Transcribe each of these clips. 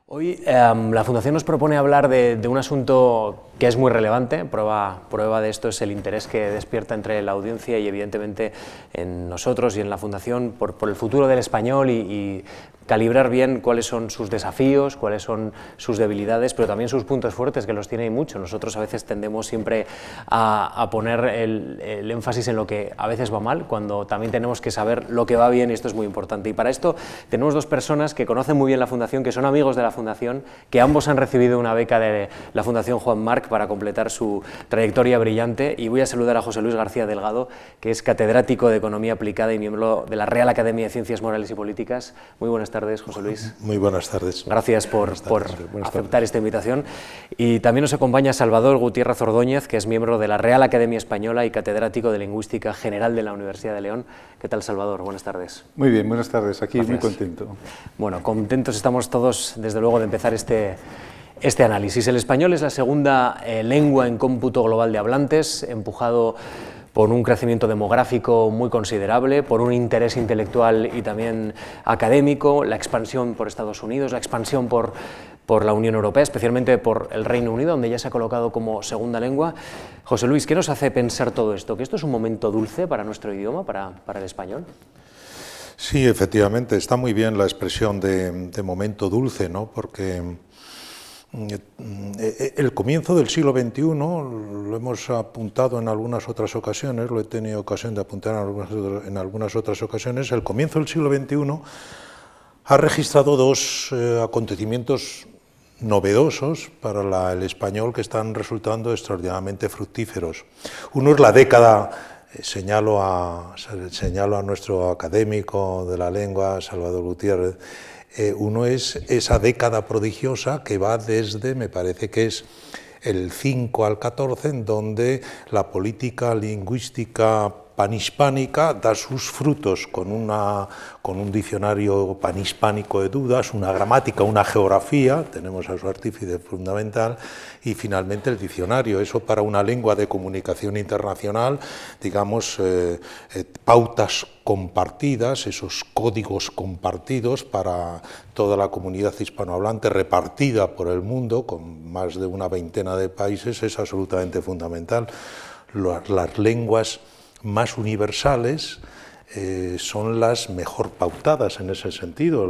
Hoy la Fundación nos propone hablar de un asunto que es muy relevante. Prueba de esto es el interés que despierta entre la audiencia y evidentemente en nosotros y en la Fundación por el futuro del español y calibrar bien cuáles son sus desafíos, cuáles son sus debilidades, pero también sus puntos fuertes, que los tiene y mucho. Nosotros a veces tendemos siempre a poner el énfasis en lo que a veces va mal, cuando también tenemos que saber lo que va bien, y esto es muy importante. Y para esto tenemos dos personas que conocen muy bien la Fundación, que son amigos de la Fundación, que ambos han recibido una beca de la Fundación Juan March para completar su trayectoria brillante. Y voy a saludar a José Luis García Delgado, que es catedrático de Economía Aplicada y miembro de la Real Academia de Ciencias Morales y Políticas. Muy buenas tardes, José Luis. Muy buenas tardes. Gracias por aceptar esta invitación. Y también nos acompaña Salvador Gutiérrez Ordóñez, que es miembro de la Real Academia Española y catedrático de Lingüística General de la Universidad de León. ¿Qué tal, Salvador? Buenas tardes. Muy bien, buenas tardes. Aquí Gracias. Muy contento. Bueno, contentos estamos todos, desde luego, de empezar este análisis. El español es la segunda lengua en cómputo global de hablantes, empujado por un crecimiento demográfico muy considerable, por un interés intelectual y también académico, la expansión por Estados Unidos, la expansión por la Unión Europea, especialmente por el Reino Unido, donde ya se ha colocado como segunda lengua. José Luis, ¿qué nos hace pensar todo esto? ¿Que esto es un momento dulce para nuestro idioma, para el español? Sí, efectivamente, está muy bien la expresión de momento dulce, ¿no? Porque el comienzo del siglo XXI, lo hemos apuntado en algunas otras ocasiones, lo he tenido ocasión de apuntar en algunas otras ocasiones, el comienzo del siglo XXI ha registrado dos acontecimientos novedosos para el español que están resultando extraordinariamente fructíferos. Uno es la década, señalo a nuestro académico de la lengua, Salvador Gutiérrez. Uno es esa década prodigiosa que va desde, me parece que es el 5 al 14, en donde la política lingüística panhispánica da sus frutos con un diccionario panhispánico de dudas, una gramática, una geografía, tenemos a su artífice fundamental, y finalmente el diccionario. Eso para una lengua de comunicación internacional, digamos, pautas compartidas, esos códigos compartidos para toda la comunidad hispanohablante repartida por el mundo, con más de una veintena de países, es absolutamente fundamental. Las lenguas más universales son las mejor pautadas en ese sentido,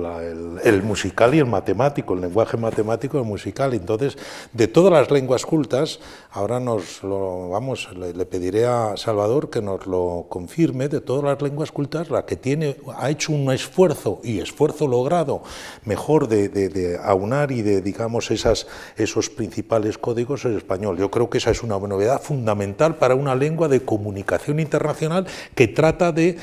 el musical y el matemático, el lenguaje matemático y el musical. Entonces, de todas las lenguas cultas, ahora le pediré a Salvador que nos lo confirme, de todas las lenguas cultas, la que ha hecho un esfuerzo logrado mejor de aunar y de, digamos, esos principales códigos es el español. Yo creo que esa es una novedad fundamental para una lengua de comunicación internacional que trata de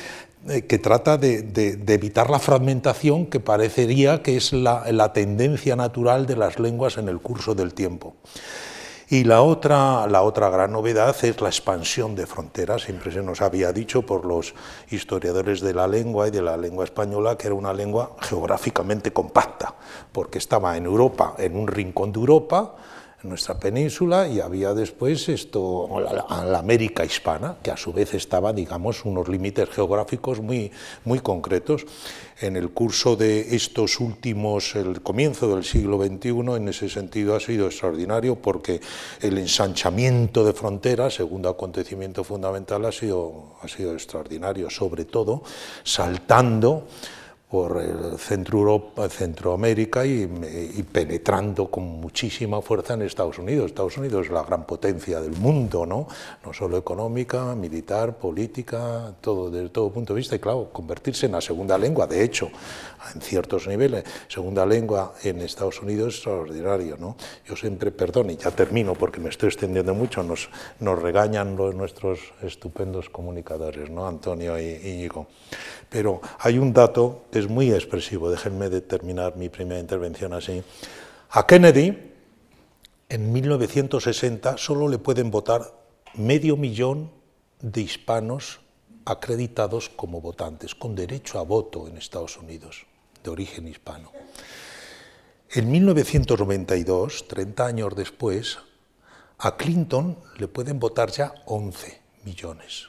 evitar la fragmentación que parecería que es la tendencia natural de las lenguas en el curso del tiempo. Y la otra gran novedad es la expansión de fronteras. Siempre se nos había dicho por los historiadores de la lengua y de la lengua española que era una lengua geográficamente compacta, porque estaba en Europa, en un rincón de Europa, en nuestra península, y había después la América hispana, que a su vez estaba, digamos, unos límites geográficos muy concretos. En el curso de estos últimos, el comienzo del siglo XXI, en ese sentido ha sido extraordinario, porque el ensanchamiento de fronteras, segundo acontecimiento fundamental, ha sido extraordinario, sobre todo saltando por el Centroamérica y penetrando con muchísima fuerza en Estados Unidos. Estados Unidos es la gran potencia del mundo, no solo económica, militar, política, desde todo punto de vista, y claro, convertirse en la segunda lengua, de hecho, en ciertos niveles, segunda lengua en Estados Unidos es extraordinario, ¿no? Yo siempre, perdón, y ya termino porque me estoy extendiendo mucho, nos regañan nuestros estupendos comunicadores, ¿no? Antonio y Íñigo. Pero hay un dato que es muy expresivo, déjenme terminar mi primera intervención así. A Kennedy, en 1960, solo le pueden votar 500.000 de hispanos acreditados como votantes, con derecho a voto en Estados Unidos, de origen hispano. En 1992, 30 años después, a Clinton le pueden votar ya 11 millones.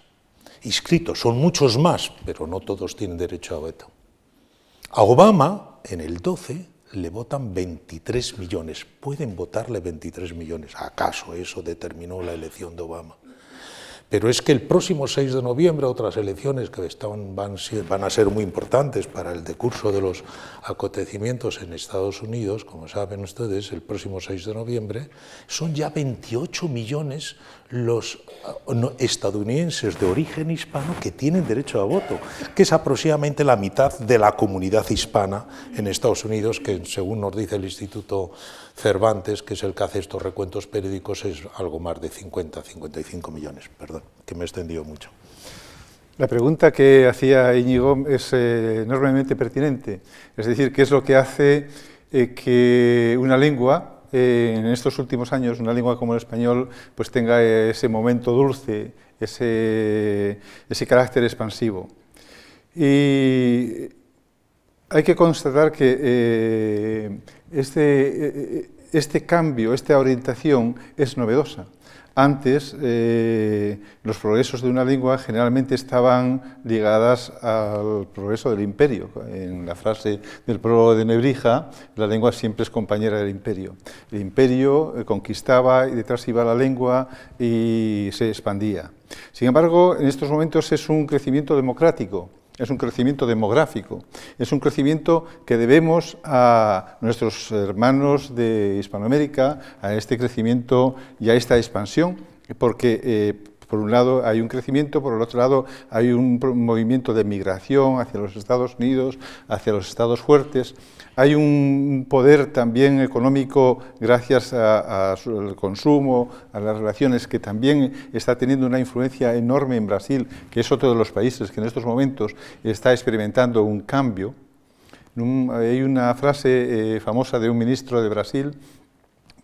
Inscritos, son muchos más, pero no todos tienen derecho a voto. A Obama, en el 12, le votan 23 millones. Pueden votarle 23 millones. ¿Acaso eso determinó la elección de Obama? Pero es que el próximo 6 de noviembre, otras elecciones que van a ser muy importantes para el decurso de los acontecimientos en Estados Unidos, como saben ustedes, el próximo 6 de noviembre, son ya 28 millones los estadounidenses de origen hispano que tienen derecho a voto, que es aproximadamente la mitad de la comunidad hispana en Estados Unidos, que según nos dice el Instituto Cervantes, que es el que hace estos recuentos periódicos, es algo más de 55 millones. Perdón, que me he extendido mucho. La pregunta que hacía Íñigo es enormemente pertinente. Es decir, ¿qué es lo que hace que una lengua, en estos últimos años, una lengua como el español, pues tenga ese momento dulce, ese carácter expansivo? Y hay que constatar que este cambio, esta orientación es novedosa. Antes, los progresos de una lengua generalmente estaban ligadas al progreso del imperio. En la frase del prólogo de Nebrija, la lengua siempre es compañera del imperio. El imperio conquistaba y detrás iba la lengua y se expandía. Sin embargo, en estos momentos es un crecimiento democrático. Es un crecimiento demográfico, es un crecimiento que debemos a nuestros hermanos de Hispanoamérica, a este crecimiento y a esta expansión, porque por un lado hay un crecimiento, por el otro lado hay un movimiento de migración hacia los Estados Unidos, hacia los estados fuertes. Hay un poder también económico gracias al consumo, a las relaciones, que también está teniendo una influencia enorme en Brasil, que es otro de los países que en estos momentos está experimentando un cambio. Hay una frase famosa de un ministro de Brasil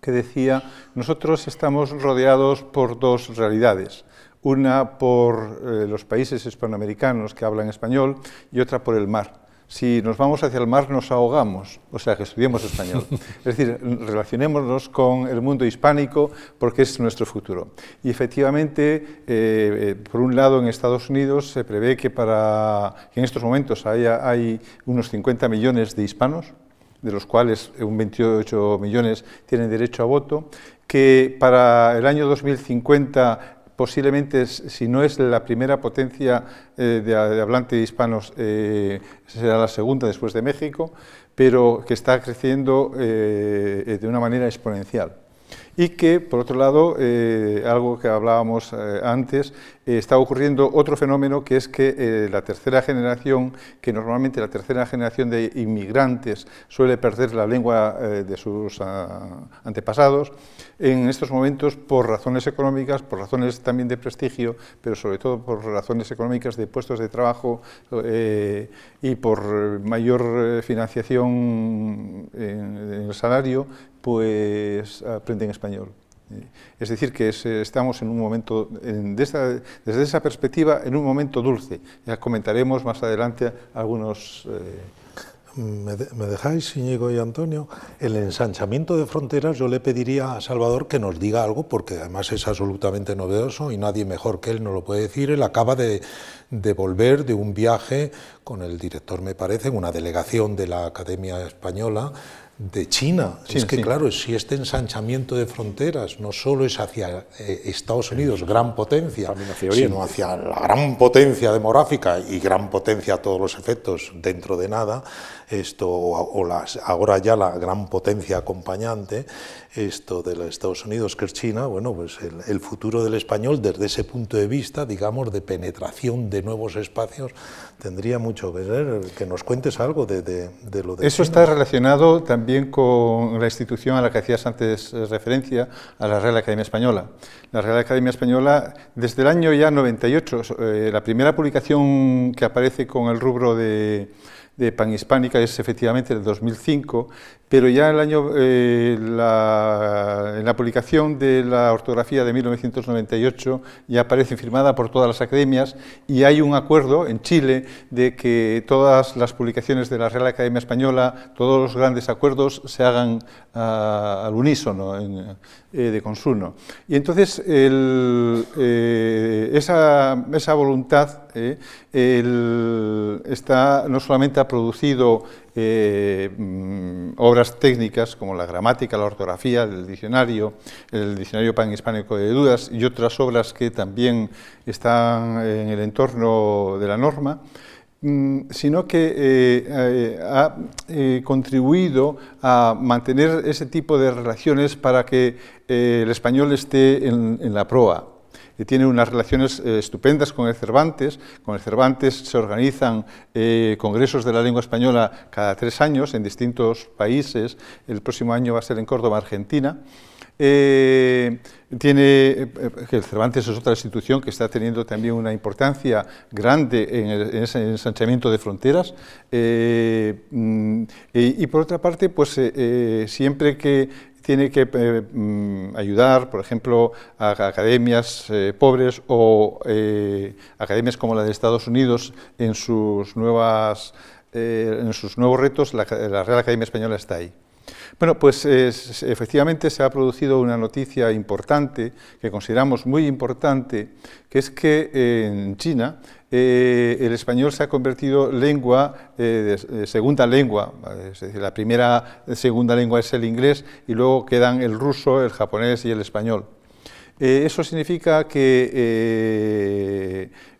que decía: nosotros estamos rodeados por dos realidades. Una por los países hispanoamericanos que hablan español y otra por el mar. Si nos vamos hacia el mar nos ahogamos, o sea que estudiemos español. Es decir, relacionémonos con el mundo hispánico porque es nuestro futuro. Y efectivamente, por un lado en Estados Unidos se prevé que en estos momentos hay unos 50 millones de hispanos, de los cuales un 28 millones tienen derecho a voto, que para el año 2050 posiblemente, si no es la primera potencia de hablante de hispanos, será la segunda después de México, pero que está creciendo de una manera exponencial. Y que, por otro lado, algo que hablábamos antes, está ocurriendo otro fenómeno, que es que la tercera generación, que normalmente la tercera generación de inmigrantes suele perder la lengua de sus antepasados, en estos momentos, por razones económicas, por razones también de prestigio, pero sobre todo por razones económicas de puestos de trabajo y por mayor financiación en el salario, pues aprenden español. Es decir, que estamos en un momento, desde esa perspectiva, en un momento dulce. Ya comentaremos más adelante algunos... ¿Me dejáis, Íñigo y Antonio? El ensanchamiento de fronteras, yo le pediría a Salvador que nos diga algo, porque además es absolutamente novedoso y nadie mejor que él nos lo puede decir. Él acaba de volver de un viaje con el director, me parece, una delegación de la Academia Española, de China. Sí, es que, sí, claro, si este ensanchamiento de fronteras no solo es hacia Estados Unidos, gran potencia, sino hacia la gran potencia demográfica y gran potencia a todos los efectos dentro de nada, ahora ya la gran potencia acompañante, esto de los Estados Unidos, que es China, bueno, pues el futuro del español desde ese punto de vista, digamos, de penetración de nuevos espacios, tendría mucho que ver. Que nos cuentes algo de lo de Eso China. Está relacionado también con la institución a la que hacías antes referencia, a la Real Academia Española. La Real Academia Española, desde el año ya 98, la primera publicación que aparece con el rubro de panhispánica es efectivamente del 2005, pero ya el año, en la publicación de la ortografía de 1998 ya aparece firmada por todas las academias y hay un acuerdo en Chile de que todas las publicaciones de la Real Academia Española, todos los grandes acuerdos se hagan al unísono, de consuno. Y entonces esa voluntad está no solamente producido obras técnicas como la gramática, la ortografía, el diccionario panhispánico de dudas y otras obras que también están en el entorno de la norma, sino que ha contribuido a mantener ese tipo de relaciones para que el español esté en la proa. Tiene unas relaciones estupendas con el Cervantes. Con el Cervantes se organizan congresos de la lengua española cada 3 años en distintos países. El próximo año va a ser en Córdoba, Argentina. El Cervantes es otra institución que está teniendo también una importancia grande en ese ensanchamiento de fronteras. Y por otra parte, pues siempre que tiene que ayudar, por ejemplo, a academias pobres o academias como la de Estados Unidos en sus nuevos retos, la Real Academia Española está ahí. Bueno, pues efectivamente se ha producido una noticia importante, que consideramos muy importante, que es que en China el español se ha convertido lengua, segunda lengua, es decir, la primera segunda lengua es el inglés y luego quedan el ruso, el japonés y el español. Eso significa que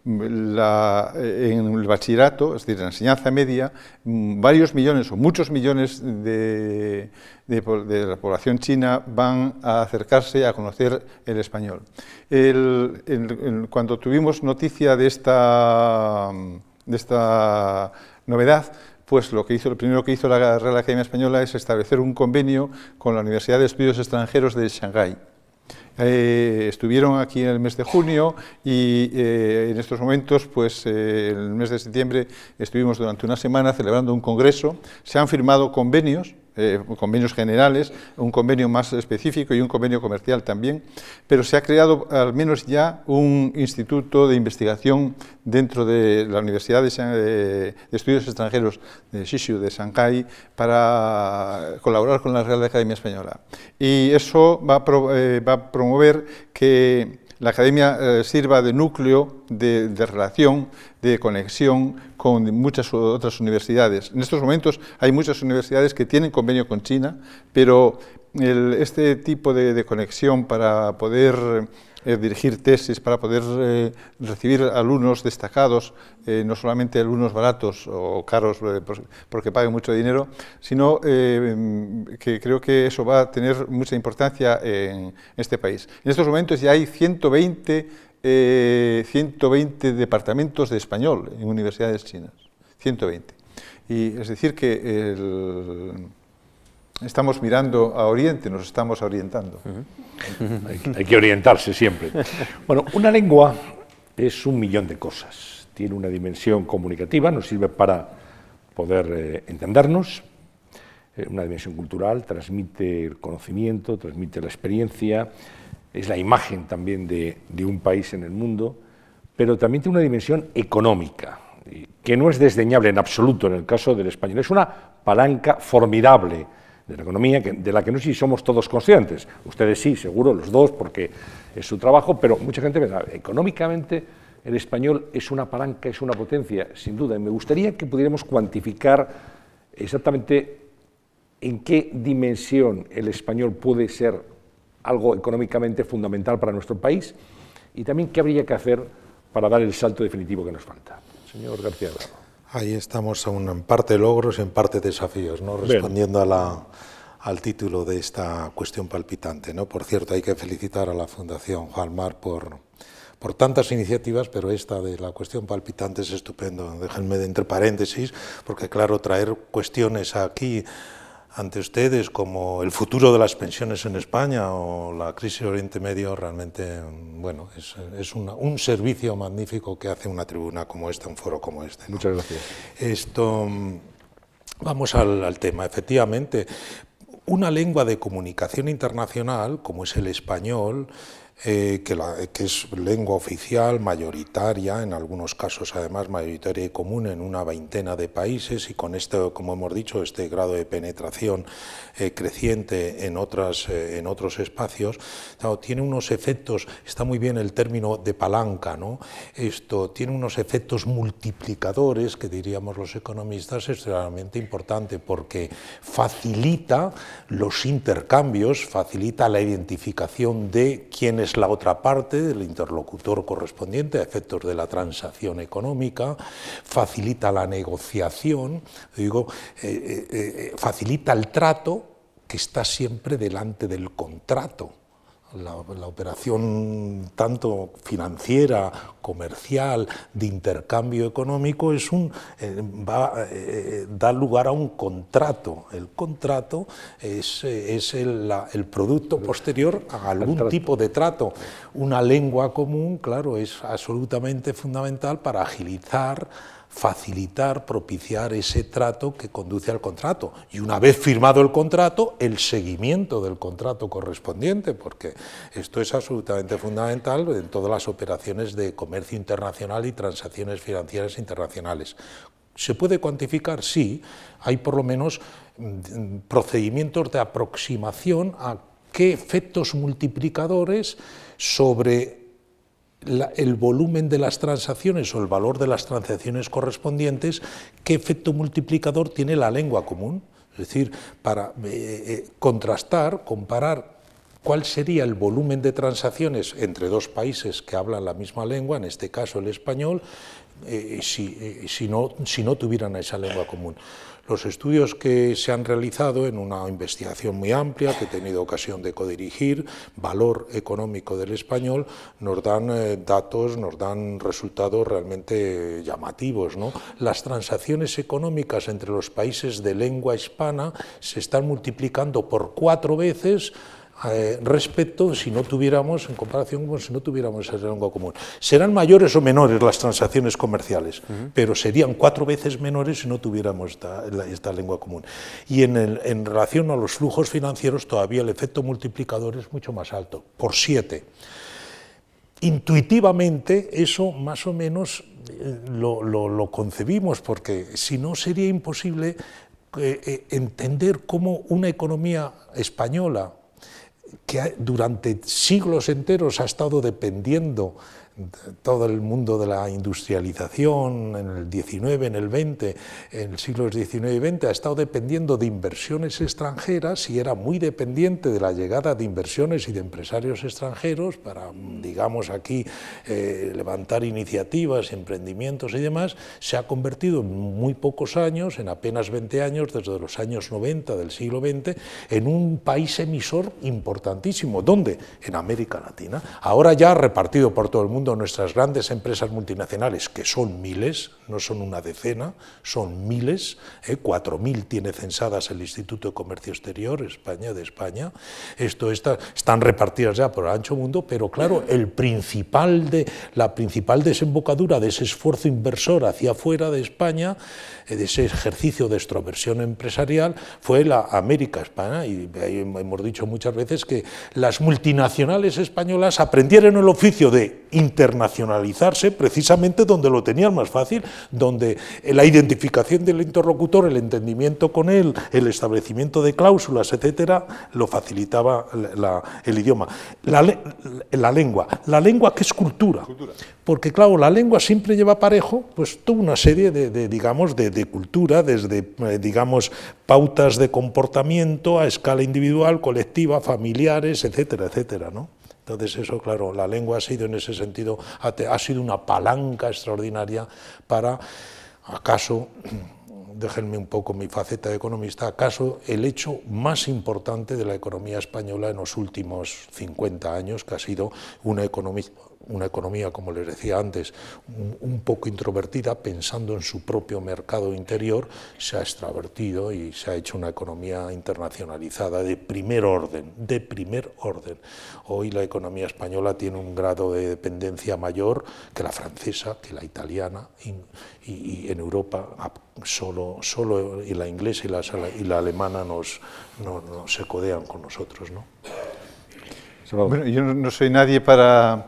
en el bachillerato, es decir, en la enseñanza media, varios millones o muchos millones de la población china van a acercarse a conocer el español. Cuando tuvimos noticia de esta novedad, pues lo primero que hizo la Real Academia Española es establecer un convenio con la Universidad de Estudios Extranjeros de Shanghái. Estuvieron aquí en el mes de junio y en estos momentos, pues en el mes de septiembre, estuvimos durante una semana celebrando un congreso. Se han firmado convenios generales, un convenio más específico y un convenio comercial también, pero se ha creado al menos ya un instituto de investigación dentro de la Universidad de Estudios Extranjeros de Shishu, de Shanghái, para colaborar con la Real Academia Española. Y eso va a promover que la Academia sirva de núcleo de relación, de conexión con muchas otras universidades. En estos momentos hay muchas universidades que tienen convenio con China, pero este tipo de conexión para poder dirigir tesis, para poder recibir alumnos destacados, no solamente alumnos baratos o caros porque paguen mucho dinero, sino que creo que eso va a tener mucha importancia en este país. En estos momentos ya hay 120 departamentos de español en universidades chinas, 120. Y es decir que estamos mirando a Oriente, nos estamos orientando. Hay que orientarse siempre. Bueno, una lengua es 1.000.000 de cosas. Tiene una dimensión comunicativa, nos sirve para poder entendernos, una dimensión cultural, transmite el conocimiento, transmite la experiencia, es la imagen también de un país en el mundo, pero también tiene una dimensión económica, que no es desdeñable en absoluto en el caso del español. Es una palanca formidable de la economía, de la que no sé si somos todos conscientes. Ustedes sí, seguro, los dos, porque es su trabajo, pero mucha gente piensa, económicamente el español es una palanca, es una potencia, sin duda. Y me gustaría que pudiéramos cuantificar exactamente en qué dimensión el español puede ser algo económicamente fundamental para nuestro país y también qué habría que hacer para dar el salto definitivo que nos falta. Señor García Bravo. Ahí estamos en parte logros y en parte desafíos, ¿no? Respondiendo al título de esta cuestión palpitante, ¿no? Por cierto, hay que felicitar a la Fundación Juan Mar por tantas iniciativas, pero esta de la cuestión palpitante es estupendo. Déjenme de entre paréntesis, porque claro, traer cuestiones aquí ante ustedes como el futuro de las pensiones en España o la crisis de Oriente Medio, realmente, bueno, es un servicio magnífico que hace una tribuna como esta, un foro como este, ¿no? Muchas gracias. Vamos al tema. Efectivamente, una lengua de comunicación internacional, como es el español, que es lengua oficial, mayoritaria, en algunos casos además mayoritaria y común en una veintena de países, y con esto, como hemos dicho, este grado de penetración creciente en otros espacios, claro, tiene unos efectos, está muy bien el término de palanca, ¿no? Esto tiene unos efectos multiplicadores que diríamos los economistas extremadamente importante, porque facilita los intercambios, facilita la identificación de quién es la otra parte, del interlocutor correspondiente a efectos de la transacción económica, facilita la negociación, digo, facilita el trato que está siempre delante del contrato. La operación tanto financiera, comercial, de intercambio económico da lugar a un contrato. El contrato es el producto posterior a algún tipo de trato. Una lengua común, claro, es absolutamente fundamental para agilizar, facilitar, propiciar ese trato que conduce al contrato. Y una vez firmado el contrato, el seguimiento del contrato correspondiente, porque esto es absolutamente fundamental en todas las operaciones de comercio internacional y transacciones financieras internacionales. ¿Se puede cuantificar? Sí, hay por lo menos procedimientos de aproximación a qué efectos multiplicadores sobre el volumen de las transacciones o el valor de las transacciones correspondientes, qué efecto multiplicador tiene la lengua común. Es decir, para contrastar, comparar cuál sería el volumen de transacciones entre dos países que hablan la misma lengua, en este caso el español, si no tuvieran esa lengua común. Los estudios que se han realizado en una investigación muy amplia, que he tenido ocasión de codirigir, valor económico del español, nos dan datos, nos dan resultados realmente llamativos, ¿no? Las transacciones económicas entre los países de lengua hispana se están multiplicando por 4 veces respecto si no tuviéramos, en comparación con si no tuviéramos esa lengua común. Serán mayores o menores las transacciones comerciales, pero serían 4 veces menores si no tuviéramos esta lengua común. Y en relación a los flujos financieros todavía el efecto multiplicador es mucho más alto, por 7. Intuitivamente eso más o menos lo concebimos, porque si no sería imposible entender cómo una economía española que durante siglos enteros ha estado dependiendo todo el mundo de la industrialización en el XIX, en el XX, en el siglo XIX y XX, ha estado dependiendo de inversiones extranjeras y era muy dependiente de la llegada de inversiones y de empresarios extranjeros para, digamos aquí, levantar iniciativas, emprendimientos y demás. Se ha convertido en muy pocos años, en apenas 20 años, desde los años 90 del siglo XX, en un país emisor importantísimo. ¿Dónde? En América Latina. Ahora ya repartido por todo el mundo, nuestras grandes empresas multinacionales, que son miles, no son una decena, son miles, 4.000 tiene censadas el Instituto de Comercio Exterior de España, están repartidas ya por el ancho mundo, pero claro, la principal desembocadura de ese esfuerzo inversor hacia afuera de España, de ese ejercicio de extroversión empresarial, fue la América Hispana, y hemos dicho muchas veces que las multinacionales españolas aprendieron el oficio de internacionalizarse precisamente donde lo tenían más fácil, donde la identificación del interlocutor, el entendimiento con él, el establecimiento de cláusulas, etcétera, lo facilitaba el idioma. La lengua que es cultura, porque claro, la lengua siempre lleva parejo pues toda una serie de cultura, desde digamos pautas de comportamiento a escala individual, colectiva, familiares, etcétera, etcétera, ¿no? Entonces eso, claro, la lengua ha sido en ese sentido, ha sido una palanca extraordinaria para, acaso, déjenme un poco mi faceta de economista, acaso el hecho más importante de la economía española en los últimos 50 años, que ha sido una economía, como les decía antes, un poco introvertida, pensando en su propio mercado interior, se ha extravertido y se ha hecho una economía internacionalizada de primer orden, Hoy la economía española tiene un grado de dependencia mayor que la francesa, que la italiana, y en Europa solo y la inglesa y la alemana no se codean con nosotros, ¿no? Salvador. Bueno, yo no soy nadie para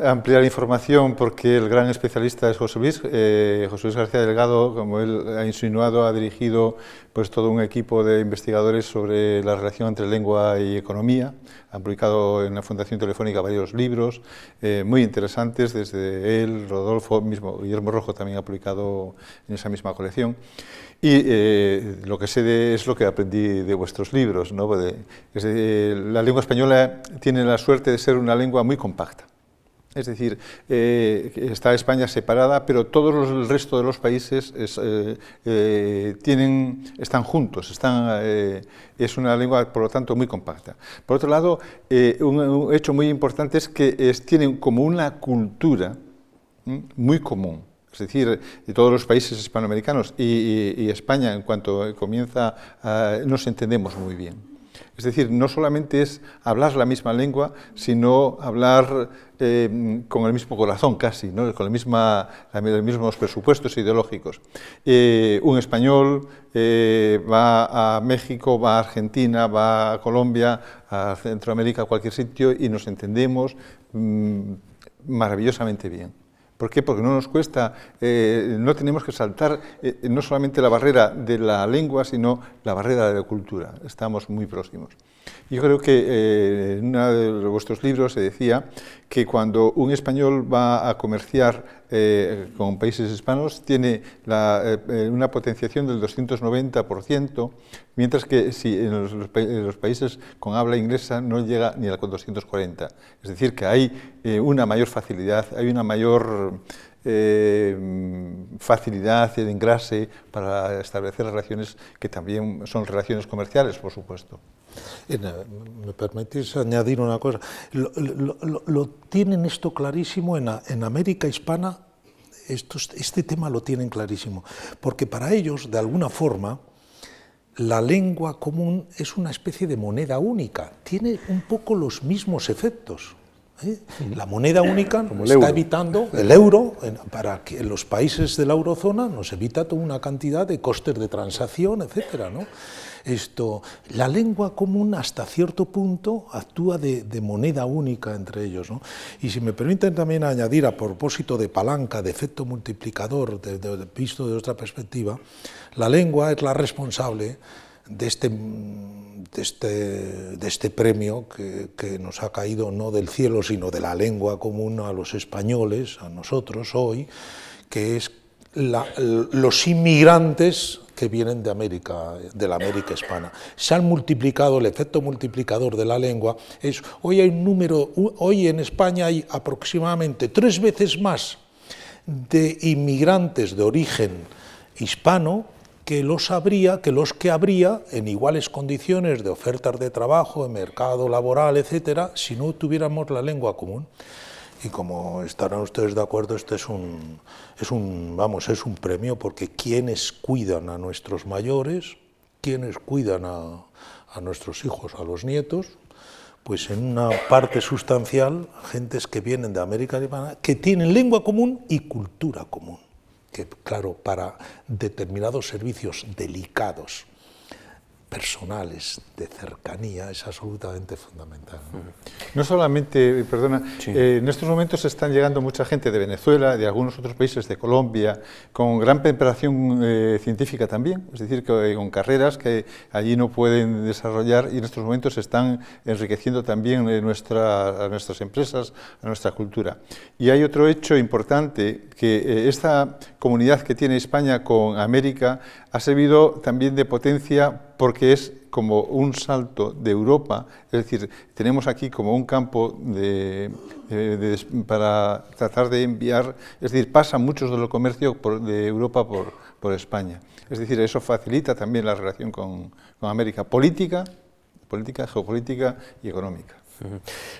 ampliar información porque el gran especialista es José Luis García Delgado, como él ha insinuado, ha dirigido pues todo un equipo de investigadores sobre la relación entre lengua y economía. Han publicado en la Fundación Telefónica varios libros muy interesantes, desde él, Rodolfo, mismo Guillermo Rojo también ha publicado en esa misma colección. Y lo que sé es lo que aprendí de vuestros libros, ¿no? La lengua española tiene la suerte de ser una lengua muy compacta. Es decir, está España separada, pero el resto de los países están juntos, es una lengua, por lo tanto, muy compacta. Por otro lado, un hecho muy importante es que tienen como una cultura muy común. Es decir, todos los países hispanoamericanos y España, en cuanto comienza, nos entendemos muy bien. Es decir, no solamente es hablar la misma lengua, sino hablar con el mismo corazón casi, ¿no? Con los mismos presupuestos ideológicos. Un español va a México, va a Argentina, va a Colombia, a Centroamérica, a cualquier sitio y nos entendemos maravillosamente bien. ¿Por qué? Porque no nos cuesta, no tenemos que saltar no solamente la barrera de la lengua, sino la barrera de la cultura. Estamos muy próximos. Yo creo que en uno de vuestros libros se decía que cuando un español va a comerciar con países hispanos tiene una potenciación del 290%, mientras que si en los países con habla inglesa no llega ni al 240. Es decir, que hay una mayor facilidad, hay una mayor facilidad de engrase para establecer relaciones que también son relaciones comerciales, por supuesto. ¿Me permitís añadir una cosa? Lo tienen esto clarísimo en América Hispana, este tema lo tienen clarísimo, porque para ellos, de alguna forma, la lengua común es una especie de moneda única, tiene un poco los mismos efectos. La moneda única está evitando el euro, para que en los países de la eurozona nos evita toda una cantidad de costes de transacción, etcétera, ¿no? La lengua común hasta cierto punto actúa de moneda única entre ellos, ¿no? Y si me permiten también añadir, a propósito de palanca, de efecto multiplicador, visto de otra perspectiva, la lengua es la responsable de este premio que nos ha caído no del cielo, sino de la lengua común a los españoles, a nosotros hoy, que es los inmigrantes que vienen de la América hispana. Se han multiplicado, el efecto multiplicador de la lengua es, hoy en España hay aproximadamente 3 veces más de inmigrantes de origen hispano que los que habría en iguales condiciones de ofertas de trabajo, de mercado laboral, etcétera, si no tuviéramos la lengua común. Y como estarán ustedes de acuerdo, este es un premio, porque quienes cuidan a nuestros mayores, quienes cuidan a nuestros hijos, a los nietos, pues en una parte sustancial, gentes que vienen de América Latina, que tienen lengua común y cultura común, que claro, para determinados servicios delicados, personales, de cercanía, es absolutamente fundamental. No solamente, perdona, sí. En estos momentos están llegando mucha gente de Venezuela, de algunos otros países, de Colombia, con gran preparación científica también, es decir, con carreras que allí no pueden desarrollar y en estos momentos están enriqueciendo también a nuestras empresas, a nuestra cultura. Y hay otro hecho importante, que esta comunidad que tiene España con América ha servido también de potencia porque es como un salto de Europa, es decir, tenemos aquí como un campo para tratar de enviar, es decir, pasan muchos de los comercios de Europa por España. Es decir, eso facilita también la relación con América, política, geopolítica y económica.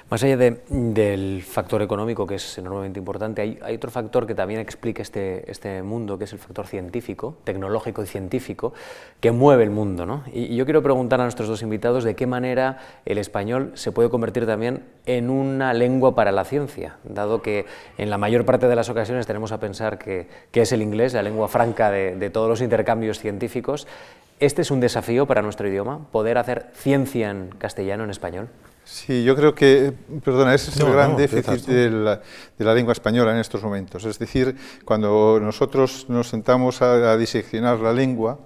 Más allá del factor económico, que es enormemente importante, hay otro factor que también explica este mundo, que es el factor científico, tecnológico y científico, que mueve el mundo, ¿no? Y yo quiero preguntar a nuestros dos invitados de qué manera el español se puede convertir también en una lengua para la ciencia, dado que en la mayor parte de las ocasiones tenemos a pensar que es el inglés, la lengua franca de todos los intercambios científicos. ¿Este es un desafío para nuestro idioma, poder hacer ciencia en castellano, en español? Sí, yo creo que, perdona, ese es el gran déficit de la lengua española en estos momentos. Es decir, cuando nosotros nos sentamos a diseccionar la lengua,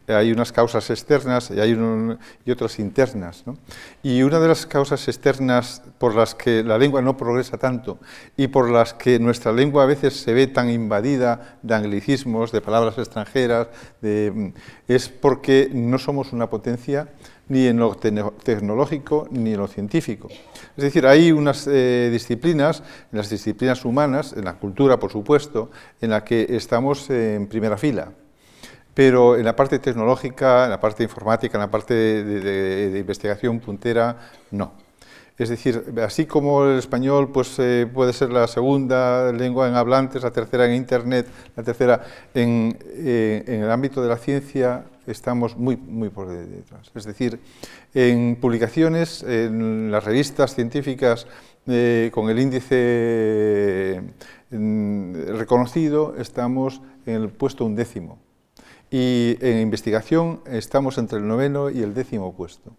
hay unas causas externas y otras internas, ¿no? Y una de las causas externas por las que la lengua no progresa tanto y por las que nuestra lengua a veces se ve tan invadida de anglicismos, de palabras extranjeras, es porque no somos una potencia ni en lo tecnológico ni en lo científico. Es decir, hay unas disciplinas, en las disciplinas humanas, en la cultura, por supuesto, en la que estamos en primera fila. Pero en la parte tecnológica, en la parte informática, en la parte de investigación puntera, no. Es decir, así como el español pues, puede ser la segunda lengua en hablantes, la tercera en Internet, la tercera en el ámbito de la ciencia, estamos muy por detrás. Es decir, en publicaciones, en las revistas científicas con el índice reconocido, estamos en el puesto 11º. Y en investigación estamos entre el 9º y el 10º puesto.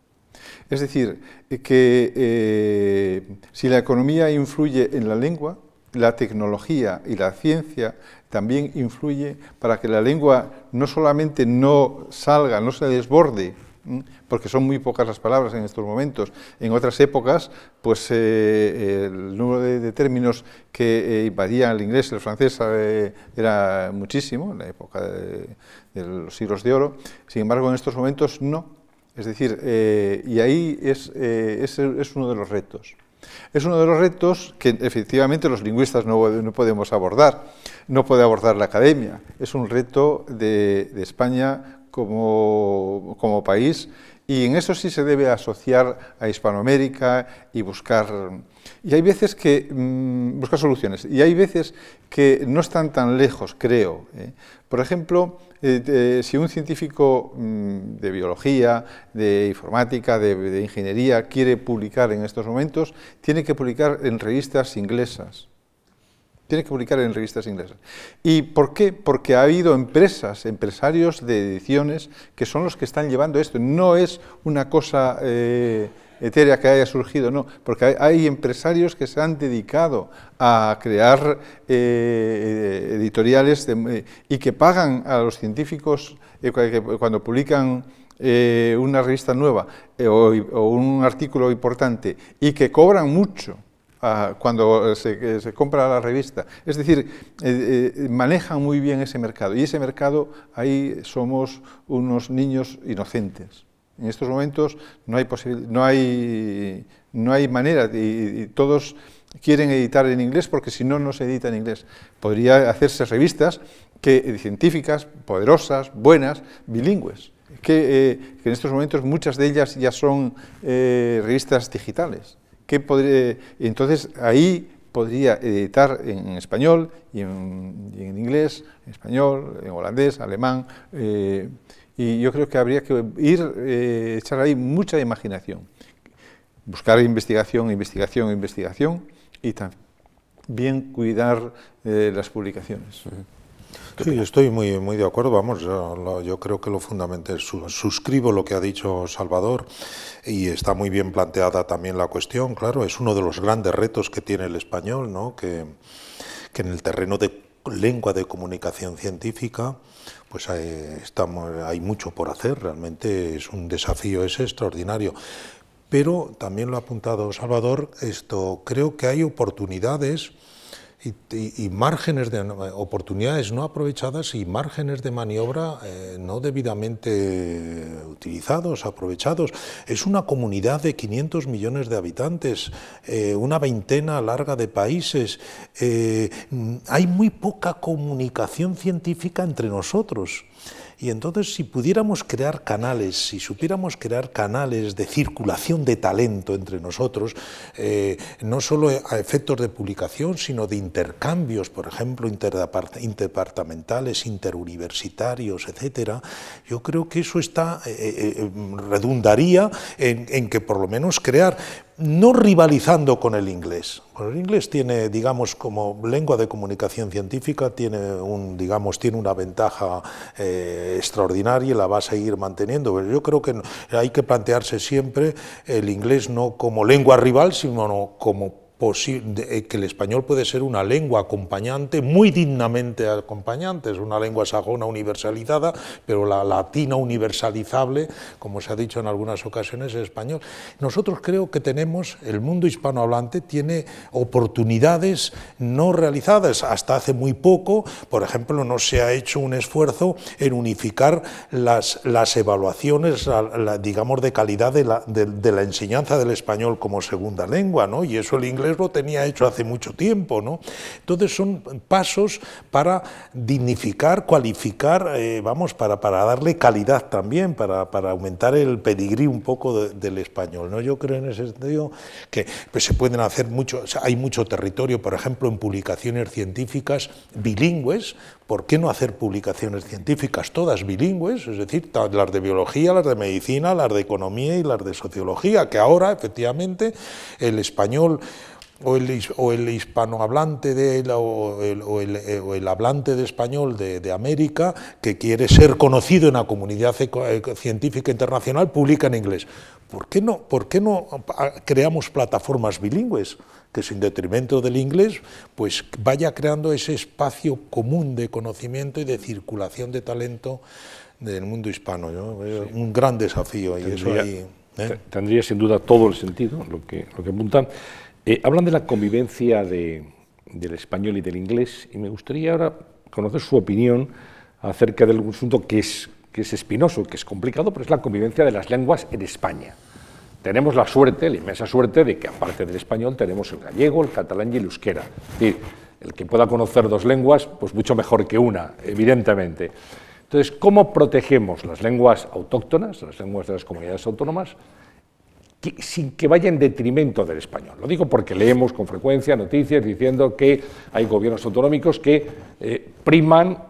Es decir, que si la economía influye en la lengua, la tecnología y la ciencia también influye para que la lengua no solamente no salga, no se desborde, porque son muy pocas las palabras en estos momentos. En otras épocas, pues el número de términos que invadían el inglés y el francés era muchísimo, en la época de los siglos de oro. Sin embargo, en estos momentos no. Es decir, y ahí es uno de los retos. Es uno de los retos que efectivamente los lingüistas no podemos abordar, no puede abordar la academia. Es un reto de España como país, y en eso sí se debe asociar a Hispanoamérica y buscar... Y hay veces que buscar soluciones, y hay veces que no están tan lejos, creo. Por ejemplo, si un científico de biología, de informática, de ingeniería quiere publicar en estos momentos, tiene que publicar en revistas inglesas. Tiene que publicar en revistas inglesas. ¿Y por qué? Porque ha habido empresarios de ediciones que son los que están llevando esto. No es una cosa etérea que haya surgido, no, porque hay empresarios que se han dedicado a crear editoriales y que pagan a los científicos cuando publican una revista nueva o un artículo importante, y que cobran mucho cuando se compra la revista. Es decir, manejan muy bien ese mercado, y ese mercado, ahí somos unos niños inocentes. En estos momentos no hay manera, y todos quieren editar en inglés porque si no, no se edita en inglés. Podría hacerse revistas científicas, poderosas, buenas, bilingües, que en estos momentos muchas de ellas ya son revistas digitales. Entonces ahí podría editar en español y en inglés, en español, en holandés, alemán, y yo creo que habría que echar ahí mucha imaginación, buscar investigación, y también cuidar las publicaciones. Sí, estoy muy de acuerdo, vamos, yo creo que lo fundamental, suscribo lo que ha dicho Salvador, y está muy bien planteada también la cuestión. Claro, es uno de los grandes retos que tiene el español, ¿no? Que en el terreno de lengua de comunicación científica, pues hay mucho por hacer, realmente es un desafío, es extraordinario. Pero también lo ha apuntado Salvador, creo que hay oportunidades y márgenes de oportunidades no aprovechadas y márgenes de maniobra no debidamente utilizados, aprovechados. Es una comunidad de 500 millones de habitantes, una veintena larga de países. Hay muy poca comunicación científica entre nosotros. Y entonces, si pudiéramos crear canales, si supiéramos crear canales de circulación de talento entre nosotros, no solo a efectos de publicación, sino de intercambios, por ejemplo, interdepartamentales, interuniversitarios, etcétera, yo creo que eso redundaría en que por lo menos crear no rivalizando con el inglés. El inglés tiene, digamos, como lengua de comunicación científica, tiene una ventaja extraordinaria y la va a seguir manteniendo. Pero yo creo que hay que plantearse siempre el inglés no como lengua rival, sino como que el español puede ser una lengua acompañante, muy dignamente acompañante, es una lengua sajona universalizada, pero la latina universalizable, como se ha dicho en algunas ocasiones, es español. Nosotros creo que tenemos, el mundo hispanohablante tiene oportunidades no realizadas. Hasta hace muy poco, por ejemplo, no se ha hecho un esfuerzo en unificar las evaluaciones, digamos, de calidad de la enseñanza del español como segunda lengua, ¿no? Y eso el inglés lo tenía hecho hace mucho tiempo, ¿no? Entonces son pasos para dignificar, cualificar, para darle calidad también, para aumentar el pedigrí un poco del español, ¿no? Yo creo en ese sentido que pues, se pueden hacer mucho, o sea, hay mucho territorio, por ejemplo, en publicaciones científicas bilingües. ¿Por qué no hacer publicaciones científicas todas bilingües? Es decir, las de biología, las de medicina, las de economía y las de sociología, que ahora, efectivamente, el español o el hispanohablante o el hablante de español de América, que quiere ser conocido en la comunidad científica internacional, publica en inglés. ¿Por qué no creamos plataformas bilingües que, sin detrimento del inglés, pues vaya creando ese espacio común de conocimiento y de circulación de talento del mundo hispano, ¿no? Sí. Un gran desafío. Tendría sin duda todo el sentido lo que apuntan. Hablan de la convivencia del español y del inglés, y me gustaría ahora conocer su opinión acerca del asunto que es espinoso, que es complicado, pero es la convivencia de las lenguas en España. Tenemos la suerte, la inmensa suerte, de que aparte del español tenemos el gallego, el catalán y el euskera. Es decir, el que pueda conocer dos lenguas, pues mucho mejor que una, evidentemente. Entonces, ¿cómo protegemos las lenguas autóctonas, las lenguas de las comunidades autónomas, sin que vaya en detrimento del español? Lo digo porque leemos con frecuencia noticias diciendo que hay gobiernos autonómicos que priman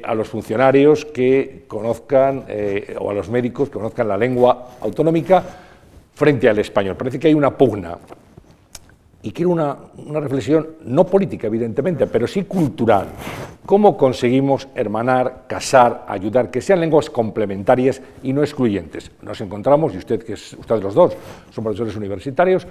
a los funcionarios que conozcan, o a los médicos que conozcan la lengua autonómica frente al español. Parece que hay una pugna. Y quiero una reflexión, no política, evidentemente, pero sí cultural. ¿Cómo conseguimos hermanar, casar, ayudar, que sean lenguas complementarias y no excluyentes? Nos encontramos, y ustedes los dos son profesores universitarios,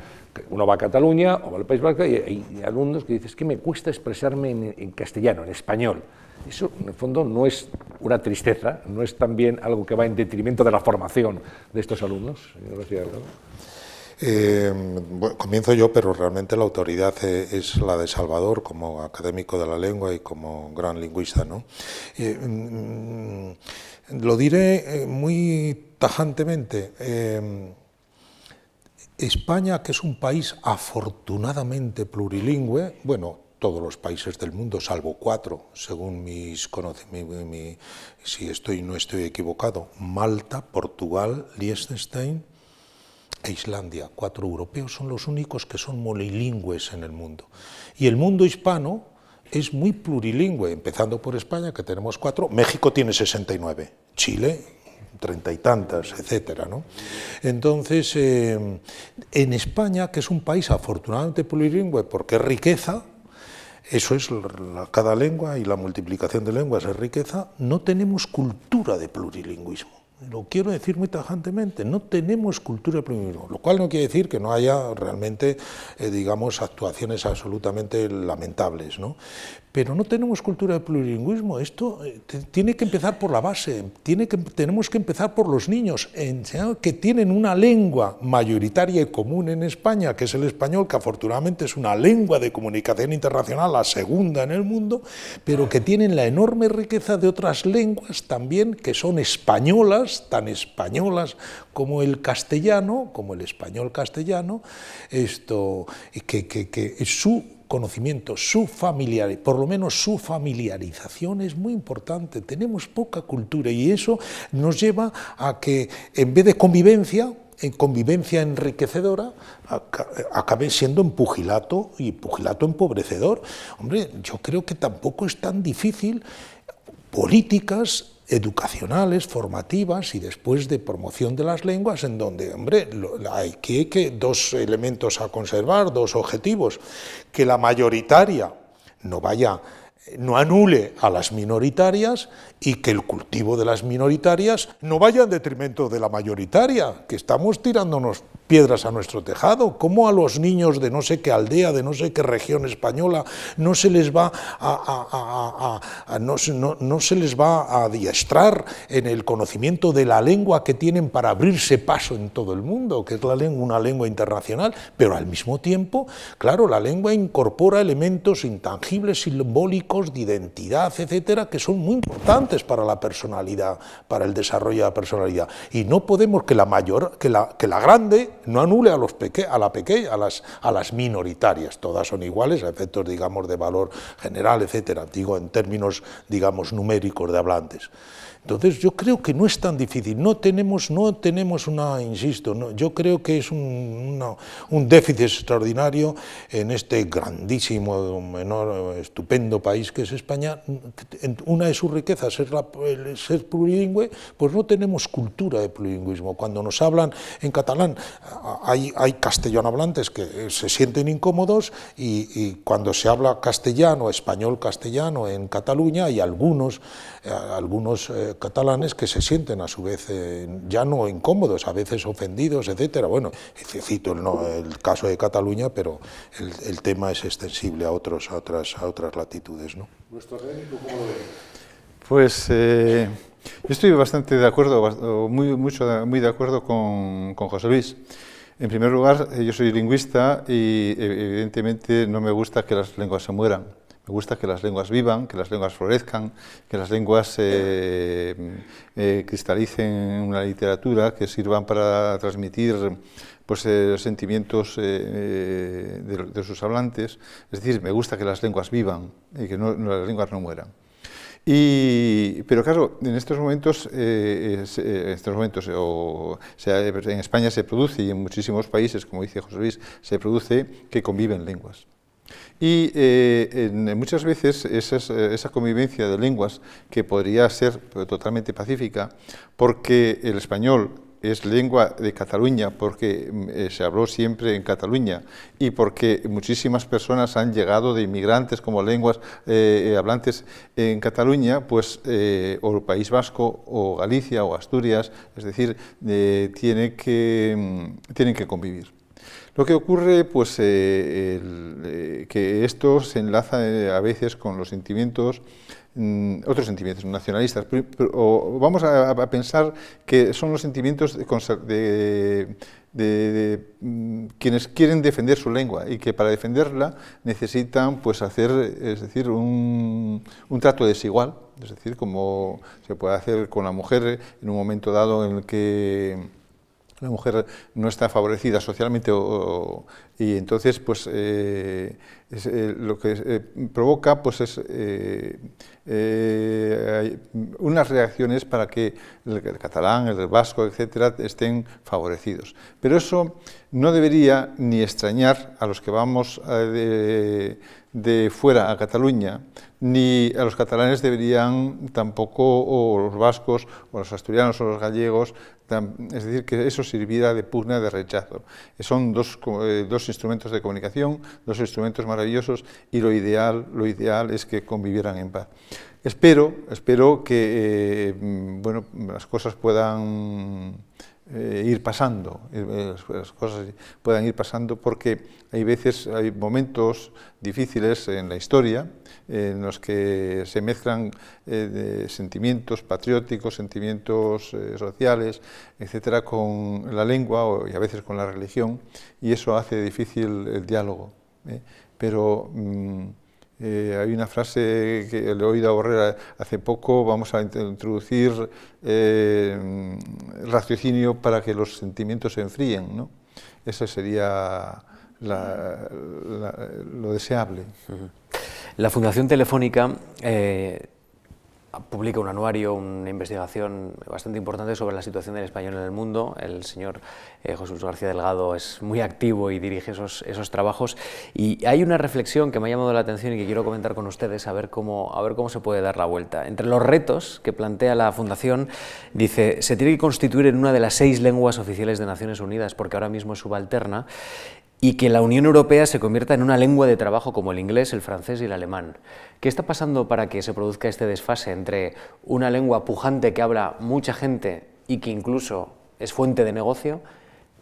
uno va a Cataluña o va al País Vasco, y hay alumnos que dicen, es que me cuesta expresarme en castellano, en español. Eso, en el fondo, no es una tristeza, no es también algo que va en detrimento de la formación de estos alumnos, señor García Delgado. Bueno, comienzo yo, pero realmente la autoridad es la de Salvador como académico de la lengua y como gran lingüista, ¿no? Lo diré muy tajantemente. España, que es un país afortunadamente plurilingüe, bueno, todos los países del mundo, salvo 4, según mis conocimientos, si no estoy equivocado, Malta, Portugal, Liechtenstein e Islandia, 4 europeos, son los únicos que son monolingües en el mundo. Y el mundo hispano es muy plurilingüe, empezando por España, que tenemos 4, México tiene 69, Chile 30 y tantas, etcétera, ¿no? Entonces, en España, que es un país afortunadamente plurilingüe porque es riqueza, eso es cada lengua, y la multiplicación de lenguas es riqueza, no tenemos cultura de plurilingüismo. Lo quiero decir muy tajantemente, no tenemos cultura de plurilingüismo, lo cual no quiere decir que no haya realmente, digamos, actuaciones absolutamente lamentables, ¿no? Pero no tenemos cultura de plurilingüismo. Esto tiene que empezar por la base, tenemos que empezar por los niños, enseñar que tienen una lengua mayoritaria y común en España, que es el español, que afortunadamente es una lengua de comunicación internacional, la segunda en el mundo, pero que tienen la enorme riqueza de otras lenguas también, que son españolas, tan españolas como el castellano, como el español castellano, que su conocimiento, por lo menos su familiarización es muy importante. Tenemos poca cultura y eso nos lleva a que, en vez de convivencia enriquecedora, acabe siendo un pugilato, y pugilato empobrecedor. Hombre, yo creo que tampoco es tan difícil políticas educacionales, formativas y después de promoción de las lenguas, en donde, hombre, hay que dos elementos a conservar, dos objetivos: que la mayoritaria no anule a las minoritarias, y que el cultivo de las minoritarias no vaya en detrimento de la mayoritaria, que estamos tirándonos piedras a nuestro tejado. ¿Cómo a los niños de no sé qué aldea, de no sé qué región española, no se les va no se les va a adiestrar en el conocimiento de la lengua que tienen para abrirse paso en todo el mundo, que es una lengua internacional? Pero al mismo tiempo, claro, la lengua incorpora elementos intangibles, simbólicos, de identidad, etcétera, que son muy importantes para la personalidad, para el desarrollo de la personalidad. Y no podemos que la grande no anule a las minoritarias. Todas son iguales a efectos, digamos, de valor general, etcétera. Digo en términos, digamos, numéricos de hablantes. Entonces yo creo que no es tan difícil, no tenemos insisto, yo creo que es un déficit extraordinario en este grandísimo, estupendo país que es España. Una de sus riquezas es el ser plurilingüe, pues no tenemos cultura de plurilingüismo. Cuando nos hablan en catalán, hay castellano hablantes que se sienten incómodos, y cuando se habla castellano, español-castellano en Cataluña, hay algunos catalanes que se sienten a su vez ya no incómodos, a veces ofendidos, etcétera. Bueno, cito el caso de Cataluña, pero el tema es extensible a otras latitudes, ¿no? ¿Nuestro académico cómo lo ve? Pues yo estoy bastante de acuerdo, muy de acuerdo con José Luis. En primer lugar, yo soy lingüista y evidentemente no me gusta que las lenguas se mueran. Me gusta que las lenguas vivan, que las lenguas florezcan, que las lenguas cristalicen en una literatura, que sirvan para transmitir pues, los sentimientos de sus hablantes. Es decir, me gusta que las lenguas vivan y que las lenguas no mueran. Pero claro, en estos momentos, en España se produce, y en muchísimos países, como dice José Luis, se produce que conviven lenguas. Y muchas veces esa convivencia de lenguas, que podría ser totalmente pacífica, porque el español es lengua de Cataluña, porque se habló siempre en Cataluña, y porque muchísimas personas han llegado de inmigrantes como lenguas hablantes en Cataluña, pues o el País Vasco, o Galicia, o Asturias, es decir, tienen que convivir. Lo que ocurre, pues, que esto se enlaza a veces con los sentimientos, otros sentimientos nacionalistas, o vamos a pensar que son los sentimientos de quienes quieren defender su lengua, y que para defenderla necesitan, pues, hacer, es decir, un trato desigual, es decir, como se puede hacer con la mujer en un momento dado en el que la mujer no está favorecida socialmente, y entonces, pues, lo que provoca, pues, es unas reacciones para que el catalán, el vasco, etcétera, estén favorecidos. Pero eso no debería ni extrañar a los que vamos de fuera a Cataluña, ni a los catalanes deberían tampoco, o los vascos, o los asturianos, o los gallegos, es decir, que eso sirviera de pugna, de rechazo. Son dos instrumentos de comunicación, dos instrumentos maravillosos, y lo ideal es que convivieran en paz. Espero que bueno, las cosas puedan ir pasando, porque hay momentos difíciles en la historia en los que se mezclan sentimientos patrióticos, sentimientos sociales, etcétera, con la lengua y a veces con la religión, y eso hace difícil el diálogo. Pero hay una frase que le he oído a Borrera hace poco: vamos a introducir el raciocinio para que los sentimientos se enfríen, ¿no? Eso sería lo deseable. La Fundación Telefónica publica un anuario, una investigación bastante importante sobre la situación del español en el mundo. El señor José Luis García Delgado es muy activo y dirige esos trabajos, y hay una reflexión que me ha llamado la atención y que quiero comentar con ustedes, a ver cómo se puede dar la vuelta. Entre los retos que plantea la Fundación, dice: se tiene que constituir en una de las 6 lenguas oficiales de Naciones Unidas, porque ahora mismo es subalterna, y que la Unión Europea se convierta en una lengua de trabajo como el inglés, el francés y el alemán. ¿Qué está pasando para que se produzca este desfase entre una lengua pujante que habla mucha gente y que incluso es fuente de negocio,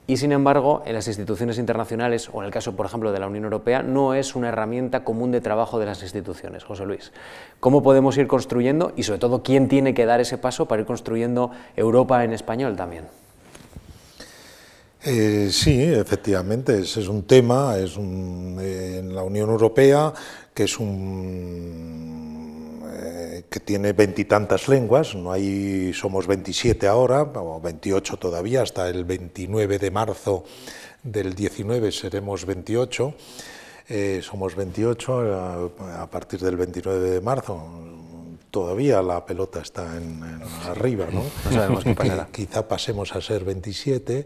y sin embargo en las instituciones internacionales, o en el caso por ejemplo de la Unión Europea, no es una herramienta común de trabajo de las instituciones? José Luis, ¿cómo podemos ir construyendo, y sobre todo quién tiene que dar ese paso para ir construyendo Europa en español también? Sí, efectivamente, ese es un tema, en la Unión Europea, que que tiene 20 y tantas lenguas, somos 27 ahora, o 28 todavía, hasta el 29 de marzo del 19 seremos 28, somos 28 a partir del 29 de marzo. Todavía la pelota está arriba, ¿no? No sabemos qué pasará. Quizá pasemos a ser 27.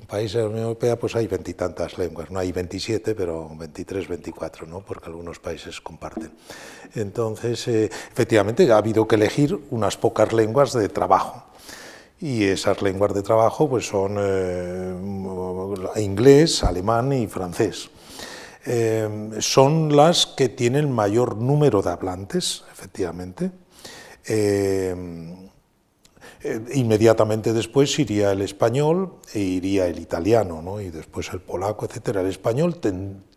Países de la Unión Europea, pues hay 20 y tantas lenguas. No hay 27, pero 23, 24, ¿no? Porque algunos países comparten. Entonces, efectivamente, ha habido que elegir unas pocas lenguas de trabajo. Y esas lenguas de trabajo pues son inglés, alemán y francés. Son las que tienen mayor número de hablantes, efectivamente. Inmediatamente después iría el español e iría el italiano, ¿no? Y después el polaco, etcétera. El español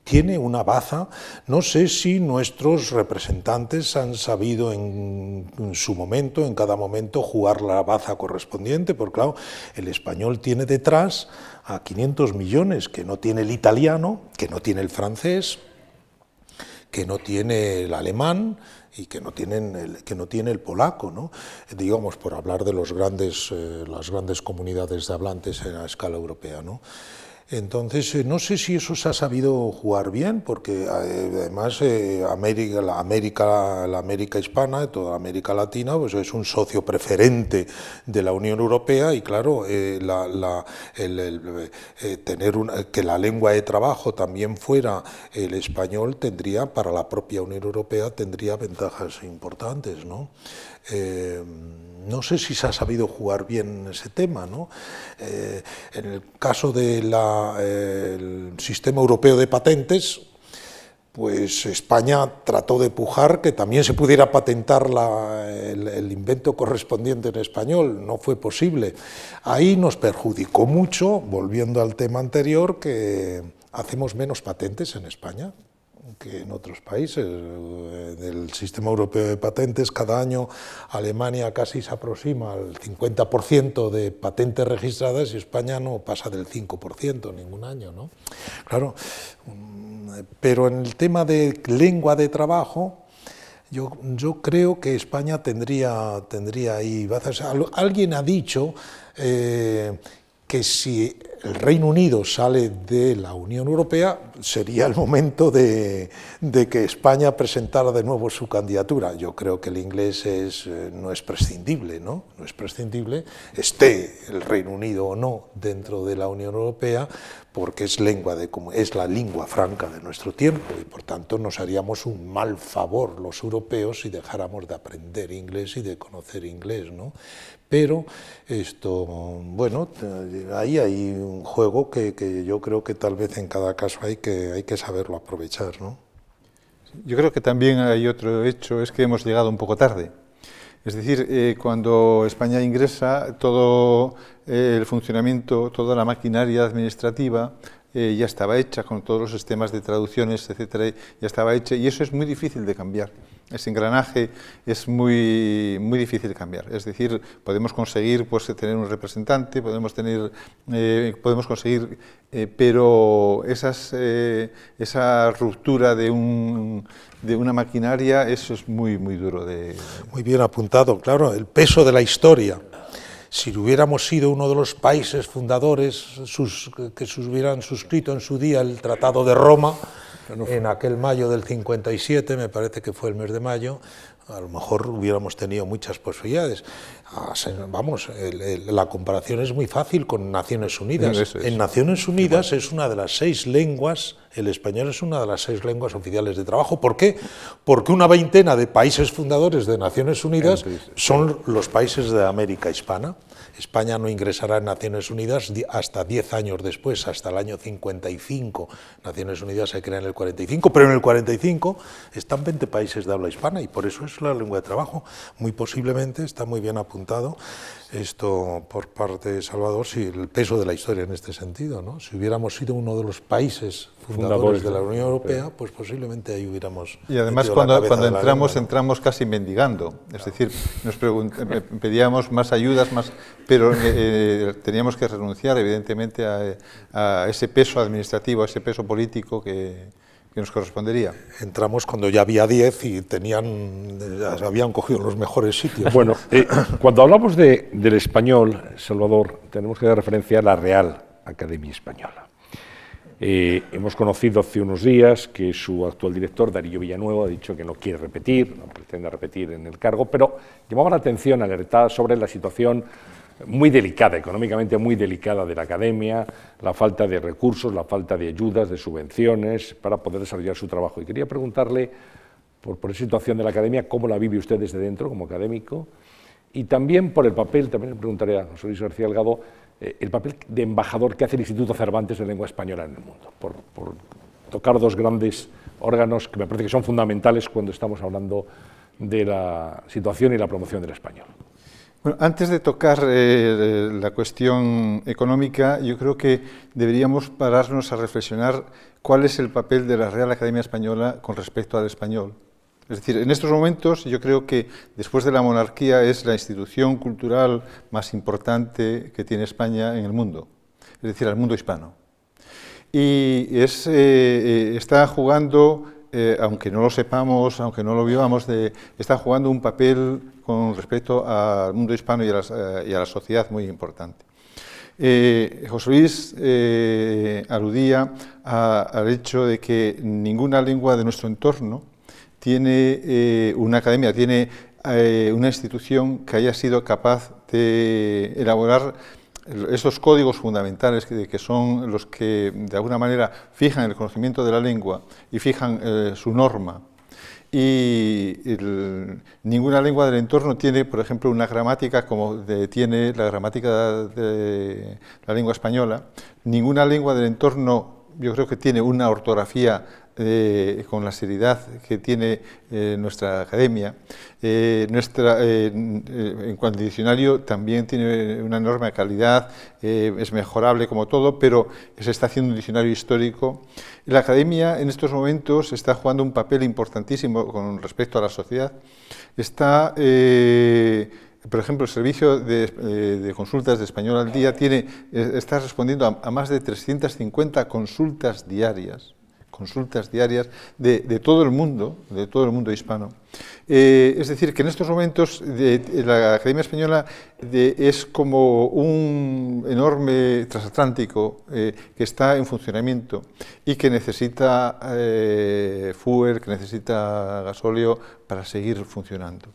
tiene una baza. No sé si nuestros representantes han sabido en su momento, en cada momento, jugar la baza correspondiente, porque claro, el español tiene detrás a 500 millones, que no tiene el italiano, que no tiene el francés, que no tiene el alemán y que no tiene el polaco, ¿no? Digamos, por hablar de las grandes comunidades de hablantes a escala europea, ¿no? Entonces, no sé si eso se ha sabido jugar bien, porque además la América hispana, toda la América Latina, pues es un socio preferente de la Unión Europea, y claro, que la lengua de trabajo también fuera el español tendría, para la propia Unión Europea, tendría ventajas importantes, ¿no? No sé si se ha sabido jugar bien ese tema, ¿no? En el caso del sistema europeo de patentes, pues España trató de pujar que también se pudiera patentar el invento correspondiente en español. No fue posible. Ahí nos perjudicó mucho, volviendo al tema anterior, que hacemos menos patentes en España que en otros países. Del sistema europeo de patentes, cada año Alemania casi se aproxima al 50% de patentes registradas, y España no pasa del 5% ningún año, ¿no? Claro, pero en el tema de lengua de trabajo, yo creo que España tendría ahí bazas. Alguien ha dicho que si el Reino Unido sale de la Unión Europea, sería el momento de que España presentara de nuevo su candidatura. Yo creo que el inglés no es prescindible, ¿no? No es prescindible, esté el Reino Unido o no dentro de la Unión Europea, porque es la lengua franca de nuestro tiempo, y por tanto nos haríamos un mal favor los europeos si dejáramos de aprender inglés y de conocer inglés, ¿no? Pero bueno, ahí hay un juego que yo creo que tal vez en cada caso hay que saberlo aprovechar, ¿no? Yo creo que también hay otro hecho, es que hemos llegado un poco tarde. Es decir, cuando España ingresa, todo el funcionamiento, toda la maquinaria administrativa ya estaba hecha, con todos los sistemas de traducciones, etcétera, ya estaba hecha, y eso es muy difícil de cambiar. Ese engranaje es muy difícil de cambiar. Es decir, podemos conseguir pues, tener un representante, podemos conseguir, pero esa ruptura de una maquinaria, eso es muy duro de... Muy bien apuntado, claro, el peso de la historia. Si hubiéramos sido uno de los países fundadores que hubieran suscrito en su día el Tratado de Roma, en aquel mayo del 57, me parece que fue el mes de mayo, a lo mejor hubiéramos tenido muchas posibilidades. Vamos, la comparación es muy fácil con Naciones Unidas. Eso es. En Naciones Unidas es una de las 6 lenguas, el español es una de las 6 lenguas oficiales de trabajo. ¿Por qué? Porque una veintena de países fundadores de Naciones Unidas son los países de América Hispana. España no ingresará en Naciones Unidas hasta 10 años después, hasta el año 55. Naciones Unidas se crea en el 45, pero en el 45 están 20 países de habla hispana y por eso es la lengua de trabajo. Muy posiblemente, está muy bien apuntado esto por parte de Salvador, si el peso de la historia en este sentido, ¿no? Si hubiéramos sido uno de los países fundadores de la Unión Europea, pues posiblemente ahí hubiéramos... Y además cuando entramos casi mendigando, es decir, nos pedíamos más ayudas, pero teníamos que renunciar evidentemente a ese peso administrativo, a ese peso político que nos correspondería. Entramos cuando ya había 10 y habían cogido los mejores sitios. Bueno, cuando hablamos del español, Salvador, tenemos que dar referencia a la Real Academia Española. Hemos conocido hace unos días que su actual director, Darío Villanueva, ha dicho que no quiere repetir, no pretende repetir en el cargo, pero llamaba la atención, alertaba sobre la situación muy delicada, económicamente muy delicada de la Academia, la falta de recursos, la falta de ayudas, de subvenciones para poder desarrollar su trabajo. Y quería preguntarle, por esa situación de la Academia, cómo la vive usted desde dentro como académico, y también por el papel, también le preguntaré a José Luis García Delgado, el papel de embajador que hace el Instituto Cervantes de Lengua Española en el mundo, por tocar 2 grandes órganos que me parece que son fundamentales cuando estamos hablando de la situación y la promoción del español. Bueno, antes de tocar la cuestión económica, yo creo que deberíamos pararnos a reflexionar cuál es el papel de la Real Academia Española con respecto al español. Es decir, en estos momentos yo creo que después de la monarquía es la institución cultural más importante que tiene España en el mundo, es decir, al mundo hispano. Y está jugando, aunque no lo sepamos, aunque no lo vivamos, está jugando un papel con respecto al mundo hispano y a la sociedad muy importante. José Luis aludía al hecho de que ninguna lengua de nuestro entorno tiene una academia, tiene una institución que haya sido capaz de elaborar esos códigos fundamentales que son los que de alguna manera fijan el conocimiento de la lengua y fijan su norma. Y ninguna lengua del entorno tiene, por ejemplo, una gramática como tiene la gramática de la lengua española. Ninguna lengua del entorno, yo creo que tiene una ortografía con la seriedad que tiene nuestra academia. En cuanto al diccionario también tiene una enorme calidad, es mejorable como todo, pero se está haciendo un diccionario histórico. La academia en estos momentos está jugando un papel importantísimo con respecto a la sociedad. Está, por ejemplo, el servicio de consultas de Español al Día está respondiendo a más de 350 consultas diarias de todo el mundo hispano. Es decir, que en estos momentos la Academia Española es como un enorme transatlántico que está en funcionamiento y que necesita fuel, que necesita gasóleo para seguir funcionando.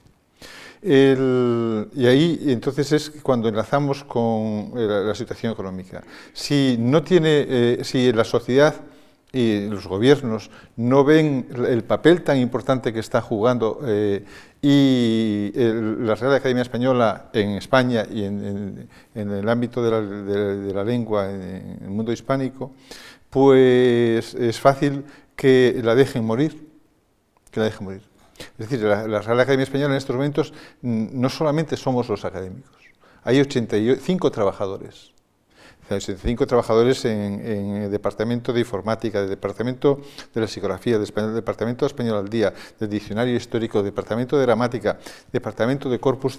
Y ahí entonces es cuando enlazamos con la situación económica. Si la sociedad y los gobiernos no ven el papel tan importante que está jugando la Real Academia Española en España y en el ámbito de la lengua en el mundo hispánico, pues es fácil que la dejen morir, Es decir, la Real Academia Española en estos momentos no solamente somos los académicos, hay 85 trabajadores. 65 trabajadores en el departamento de informática, del departamento de la psicografía, del departamento de Español al Día, del diccionario histórico, del departamento de gramática, departamento de corpus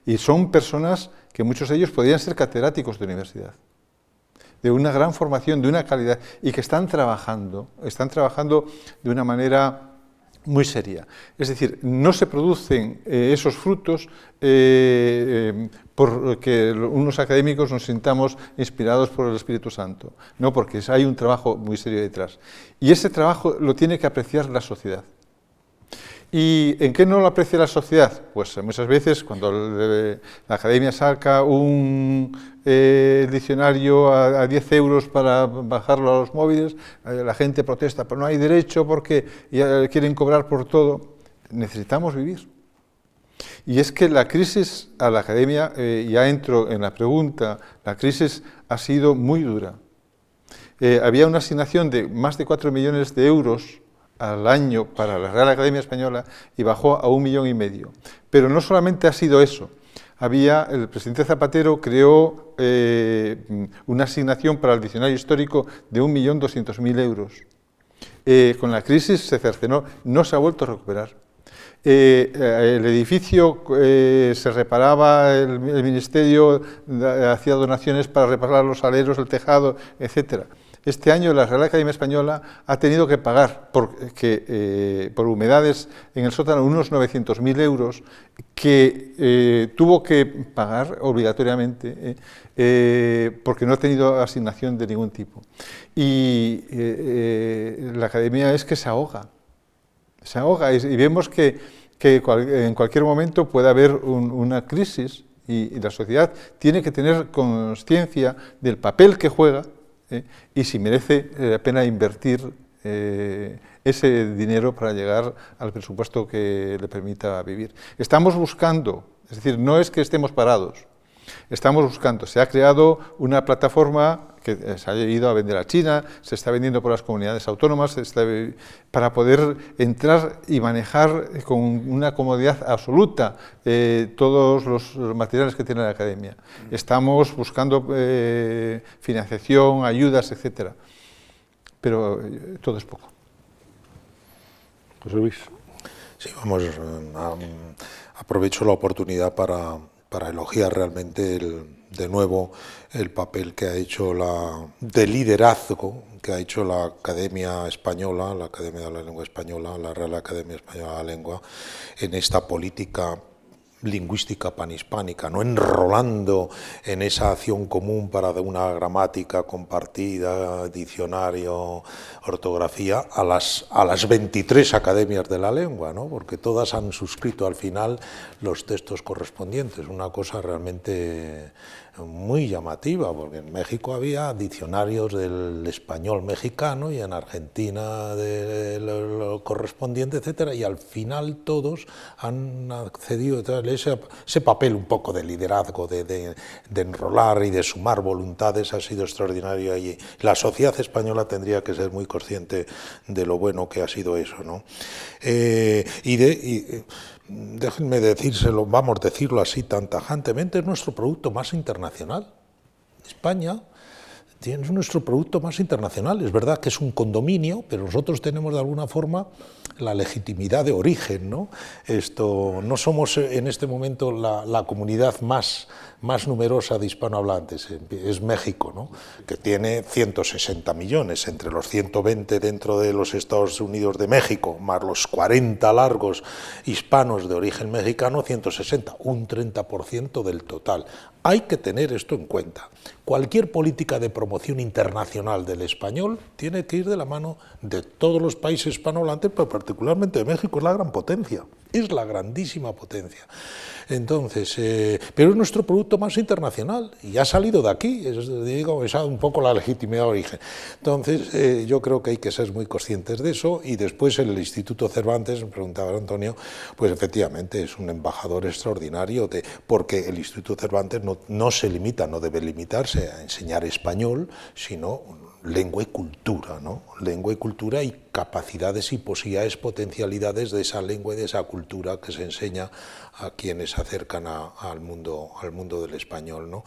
y son personas que muchos de ellos podrían ser catedráticos de universidad, de una gran formación, de una calidad, y que están trabajando de una manera muy seria. Es decir, no se producen esos frutos porque unos académicos nos sintamos inspirados por el Espíritu Santo, no, porque hay un trabajo muy serio detrás. Y ese trabajo lo tiene que apreciar la sociedad. ¿Y en qué no lo aprecia la sociedad? Pues muchas veces cuando la academia saca un diccionario a 10 euros para bajarlo a los móviles, la gente protesta, pero no hay derecho porque ya quieren cobrar por todo. Necesitamos vivir. Y es que la crisis a la academia, ya entro en la pregunta, la crisis ha sido muy dura. Había una asignación de más de 4 millones de euros al año para la Real Academia Española y bajó a 1,5 millones. Pero no solamente ha sido eso. El presidente Zapatero creó una asignación para el diccionario histórico de 1.200.000 euros. Con la crisis se cercenó, no se ha vuelto a recuperar. El edificio se reparaba, el ministerio hacía donaciones para reparar los aleros, el tejado, etcétera. Este año la Real Academia Española ha tenido que pagar por humedades en el sótano unos 900.000 euros que tuvo que pagar obligatoriamente porque no ha tenido asignación de ningún tipo. Y la Academia es que se ahoga y vemos que en cualquier momento puede haber una crisis y la sociedad tiene que tener consciencia del papel que juega y si merece la pena invertir ese dinero para llegar al presupuesto que le permita vivir. Estamos buscando, es decir, no es que estemos parados, estamos buscando, se ha creado una plataforma que se ha ido a vender a China, se está vendiendo por las comunidades autónomas, para poder entrar y manejar con una comodidad absoluta todos los materiales que tiene la Academia. Estamos buscando financiación, ayudas, etcétera, pero todo es poco. José Luis. Sí, vamos, aprovecho la oportunidad para elogiar realmente de nuevo el papel que ha hecho de liderazgo que ha hecho la Academia Española, la Academia de la Lengua Española, la Real Academia Española de la Lengua, en esta política lingüística panhispánica, no enrolando en esa acción común para una gramática compartida, diccionario, ortografía, a las 23 academias de la lengua, ¿no? Porque todas han suscrito al final los textos correspondientes, una cosa realmente muy llamativa, porque en México había diccionarios del español mexicano y en Argentina de lo correspondiente, etcétera, y al final todos han accedido a ese papel un poco de liderazgo, de enrolar y de sumar voluntades ha sido extraordinario, y la sociedad española tendría que ser muy consciente de lo bueno que ha sido eso, ¿no? Déjenme decírselo, vamos a decirlo así tan tajantemente, es nuestro producto más internacional. España es nuestro producto más internacional. Es verdad que es un condominio, pero nosotros tenemos de alguna forma la legitimidad de origen, ¿no? No somos en este momento la comunidad más numerosa de hispanohablantes, es México, ¿no? Que tiene 160 millones, entre los 120 dentro de los Estados Unidos de México, más los 40 largos hispanos de origen mexicano, 160, un 30% del total. Hay que tener esto en cuenta. Cualquier política de promoción internacional del español tiene que ir de la mano de todos los países hispanohablantes, pero particularmente de México, es la gran potencia, es la grandísima potencia. Entonces, pero es nuestro producto más internacional y ha salido de aquí, es un poco la legitimidad de origen. Entonces, yo creo que hay que ser muy conscientes de eso, y después el Instituto Cervantes, me preguntaba Antonio, pues efectivamente es un embajador extraordinario, porque el Instituto Cervantes no se limita, no debe limitarse a enseñar español, sino lengua y cultura, ¿no? Lengua y cultura y capacidades y posibilidades, potencialidades de esa lengua y de esa cultura que se enseña a quienes se acercan al mundo del español, ¿no?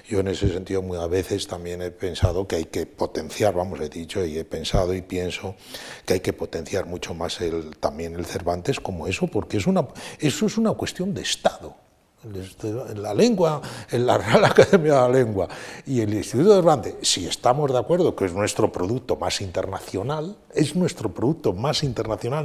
Yo en ese sentido a veces también he pensado que hay que potenciar, he dicho y he pensado y pienso que hay que potenciar mucho más también el Cervantes como eso, porque eso es una cuestión de Estado. La lengua, en la Real Academia de la Lengua y el Instituto de Cervantes, si estamos de acuerdo que es nuestro producto más internacional,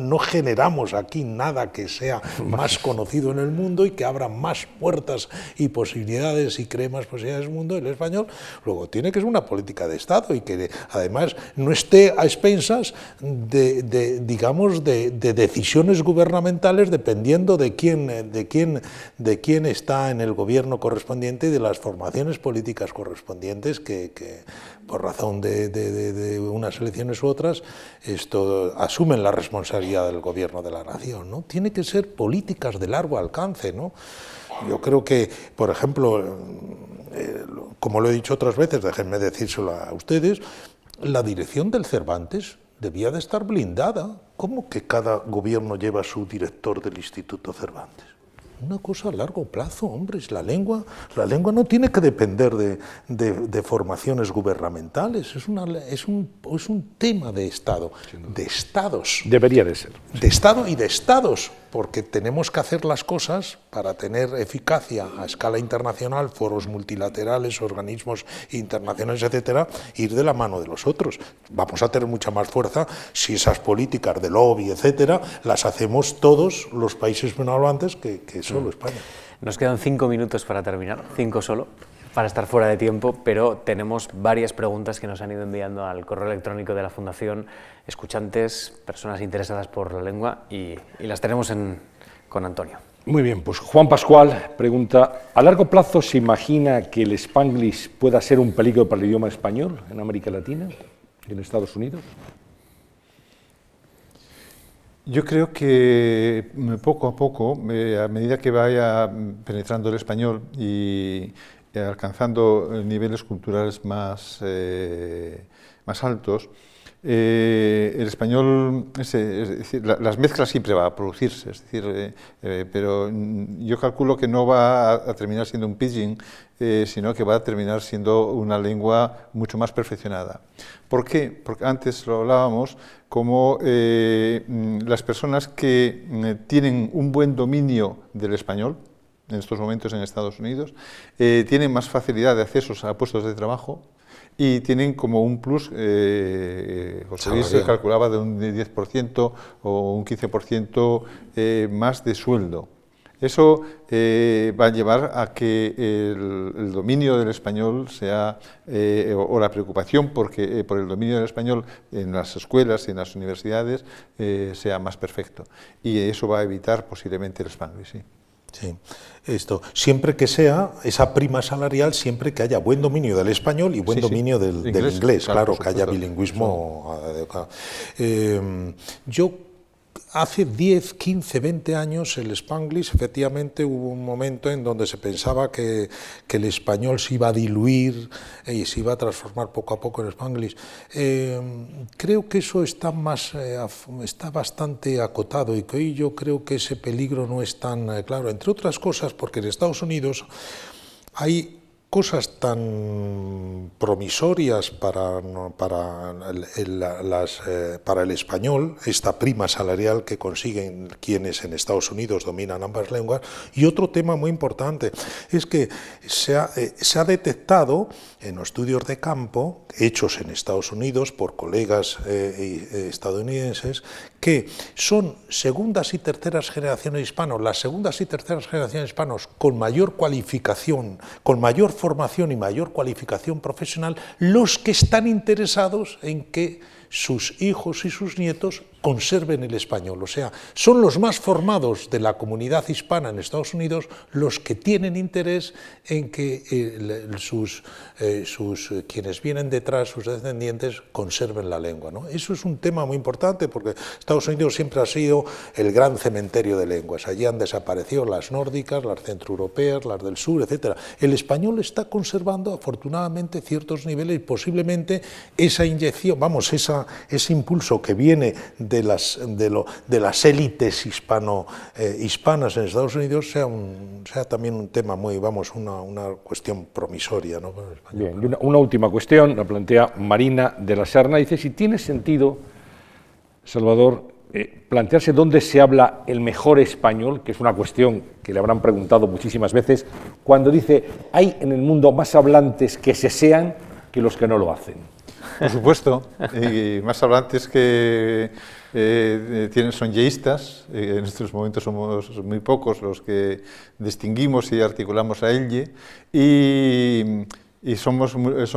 no generamos aquí nada que sea más conocido en el mundo y que abra más puertas y posibilidades y cree más posibilidades en el mundo, el español, luego tiene que ser una política de Estado y que además no esté a expensas digamos, de decisiones gubernamentales dependiendo de quién está en el gobierno correspondiente y de las formaciones políticas correspondientes que por razón de unas elecciones u otras, asumen la responsabilidad del gobierno de la nación, ¿no? Tiene que ser políticas de largo alcance, ¿no? Yo creo que, por ejemplo, como lo he dicho otras veces, déjenme decírselo a ustedes, la dirección del Cervantes debía de estar blindada. ¿Cómo que cada gobierno lleva su director del Instituto Cervantes? Una cosa a largo plazo, hombres. La lengua no tiene que depender de formaciones gubernamentales, es un tema de Estado, de Estados. Debería de ser. De Estado y de Estados, porque tenemos que hacer las cosas para tener eficacia a escala internacional, foros multilaterales, organismos internacionales, etcétera, ir de la mano de los otros. Vamos a tener mucha más fuerza si esas políticas de lobby, etcétera, las hacemos todos los países hispanohablantes que solo España. Nos quedan 5 minutos para terminar, 5 solo, para estar fuera de tiempo, pero tenemos varias preguntas que nos han ido enviando al correo electrónico de la Fundación, escuchantes, personas interesadas por la lengua, y las tenemos con Antonio. Muy bien, pues Juan Pascual pregunta, ¿a largo plazo se imagina que el Spanglish pueda ser un peligro para el idioma español en América Latina y en Estados Unidos? Yo creo que poco a poco, a medida que vaya penetrando el español y alcanzando niveles culturales más altos, el español, es decir, las mezclas siempre va a producirse, es decir, pero yo calculo que no va a terminar siendo un pidgin, sino que va a terminar siendo una lengua mucho más perfeccionada. ¿Por qué? Porque antes lo hablábamos como las personas que tienen un buen dominio del español, en estos momentos en Estados Unidos, tienen más facilidad de accesos a puestos de trabajo y tienen como un plus, José Luis se calculaba de un 10% o un 15% más de sueldo. Eso va a llevar a que el dominio del español sea, o la preocupación por el dominio del español en las escuelas y en las universidades sea más perfecto. Y eso va a evitar posiblemente el Spanglish, sí. Sí, siempre que sea esa prima salarial, siempre que haya buen dominio del español y buen dominio del inglés, claro, que haya bilingüismo adecuado. Yo hace 10, 15, 20 años el Spanglish, efectivamente hubo un momento en donde se pensaba que el español se iba a diluir y se iba a transformar poco a poco en Spanglish. Creo que eso está bastante acotado y que hoy yo creo que ese peligro no es tan claro, entre otras cosas porque en Estados Unidos hay cosas tan promisorias para el español, esta prima salarial que consiguen quienes en Estados Unidos dominan ambas lenguas, y otro tema muy importante es que se ha detectado en estudios de campo hechos en Estados Unidos por colegas estadounidenses que son segundas y terceras generaciones hispanos, las segundas y terceras generaciones hispanos con mayor cualificación, con mayor formación y mayor cualificación profesional, los que están interesados en que sus hijos y sus nietos conserven el español. O sea, son los más formados de la comunidad hispana en Estados Unidos los que tienen interés en que quienes vienen detrás, sus descendientes, conserven la lengua, ¿no? Eso es un tema muy importante porque Estados Unidos siempre ha sido el gran cementerio de lenguas. Allí han desaparecido las nórdicas, las centroeuropeas, las del sur, etc. El español está conservando afortunadamente ciertos niveles y posiblemente esa inyección, ese impulso que viene de las élites hispanas en Estados Unidos sea también un tema una cuestión promisoria, ¿no? Bien, y una última cuestión, la plantea Marina de la Serna, dice si tiene sentido, Salvador, plantearse dónde se habla el mejor español, que es una cuestión que le habrán preguntado muchísimas veces, cuando dice, hay en el mundo más hablantes que se sean que los que no lo hacen. Por supuesto, y más hablantes que son yeístas, en estos momentos somos muy pocos los que distinguimos y articulamos a elle, y son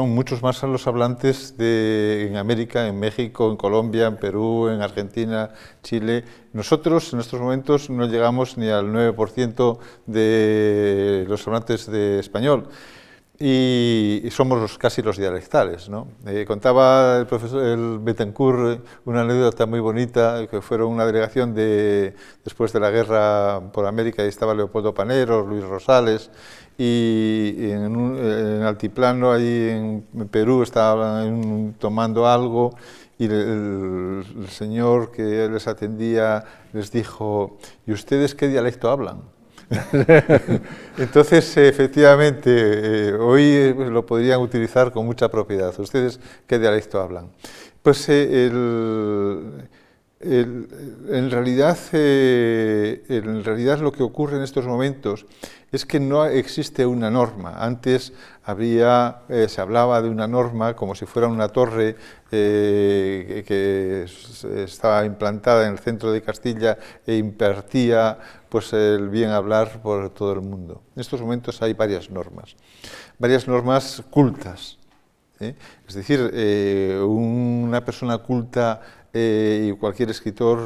muchos más los hablantes en América, en México, en Colombia, en Perú, en Argentina, Chile. Nosotros en estos momentos no llegamos ni al 9% de los hablantes de español. Y somos casi los dialectales, ¿no? Contaba el profesor Betancourt una anécdota muy bonita, que fueron una delegación después de la guerra por América, y estaba Leopoldo Panero, Luis Rosales, y en Altiplano, ahí en Perú, estaban tomando algo, y el señor que les atendía les dijo, ¿y ustedes qué dialecto hablan? Entonces, efectivamente, hoy lo podrían utilizar con mucha propiedad. ¿Ustedes qué dialecto hablan? Pues en realidad lo que ocurre en estos momentos es que no existe una norma. Antes se hablaba de una norma como si fuera una torre que estaba implantada en el centro de Castilla e impartía pues, el bien hablar por todo el mundo. En estos momentos hay varias normas cultas. Es decir, una persona culta y cualquier escritor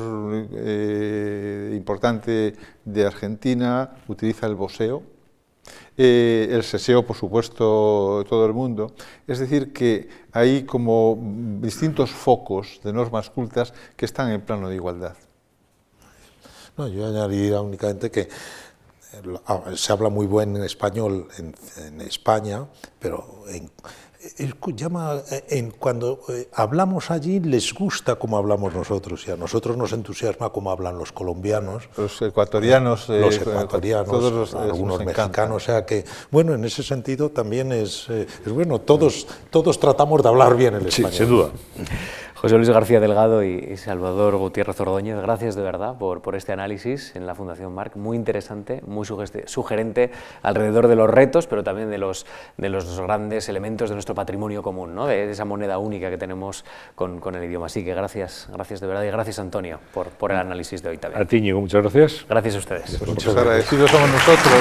importante de Argentina utiliza el voseo, el seseo, por supuesto, todo el mundo. Es decir, que hay como distintos focos de normas cultas que están en plano de igualdad. No, yo añadiría únicamente que se habla muy buen español en España, pero cuando hablamos allí les gusta cómo hablamos nosotros, y a nosotros nos entusiasma cómo hablan los colombianos, los ecuatorianos, todos algunos mexicanos, o sea que, bueno, en ese sentido también es bueno, todos tratamos de hablar bien el español. Sí, sin duda. José Luis García Delgado y Salvador Gutiérrez Ordóñez, gracias de verdad por este análisis en la Fundación Marc, muy interesante, muy sugerente alrededor de los retos, pero también de los grandes elementos de nuestro patrimonio común, ¿no? De esa moneda única que tenemos con el idioma. Así que gracias de verdad, y gracias, Antonio, por el análisis de hoy también. A ti, Íñigo, muchas gracias. Gracias a ustedes. Pues muchos agradecidos somos nosotros.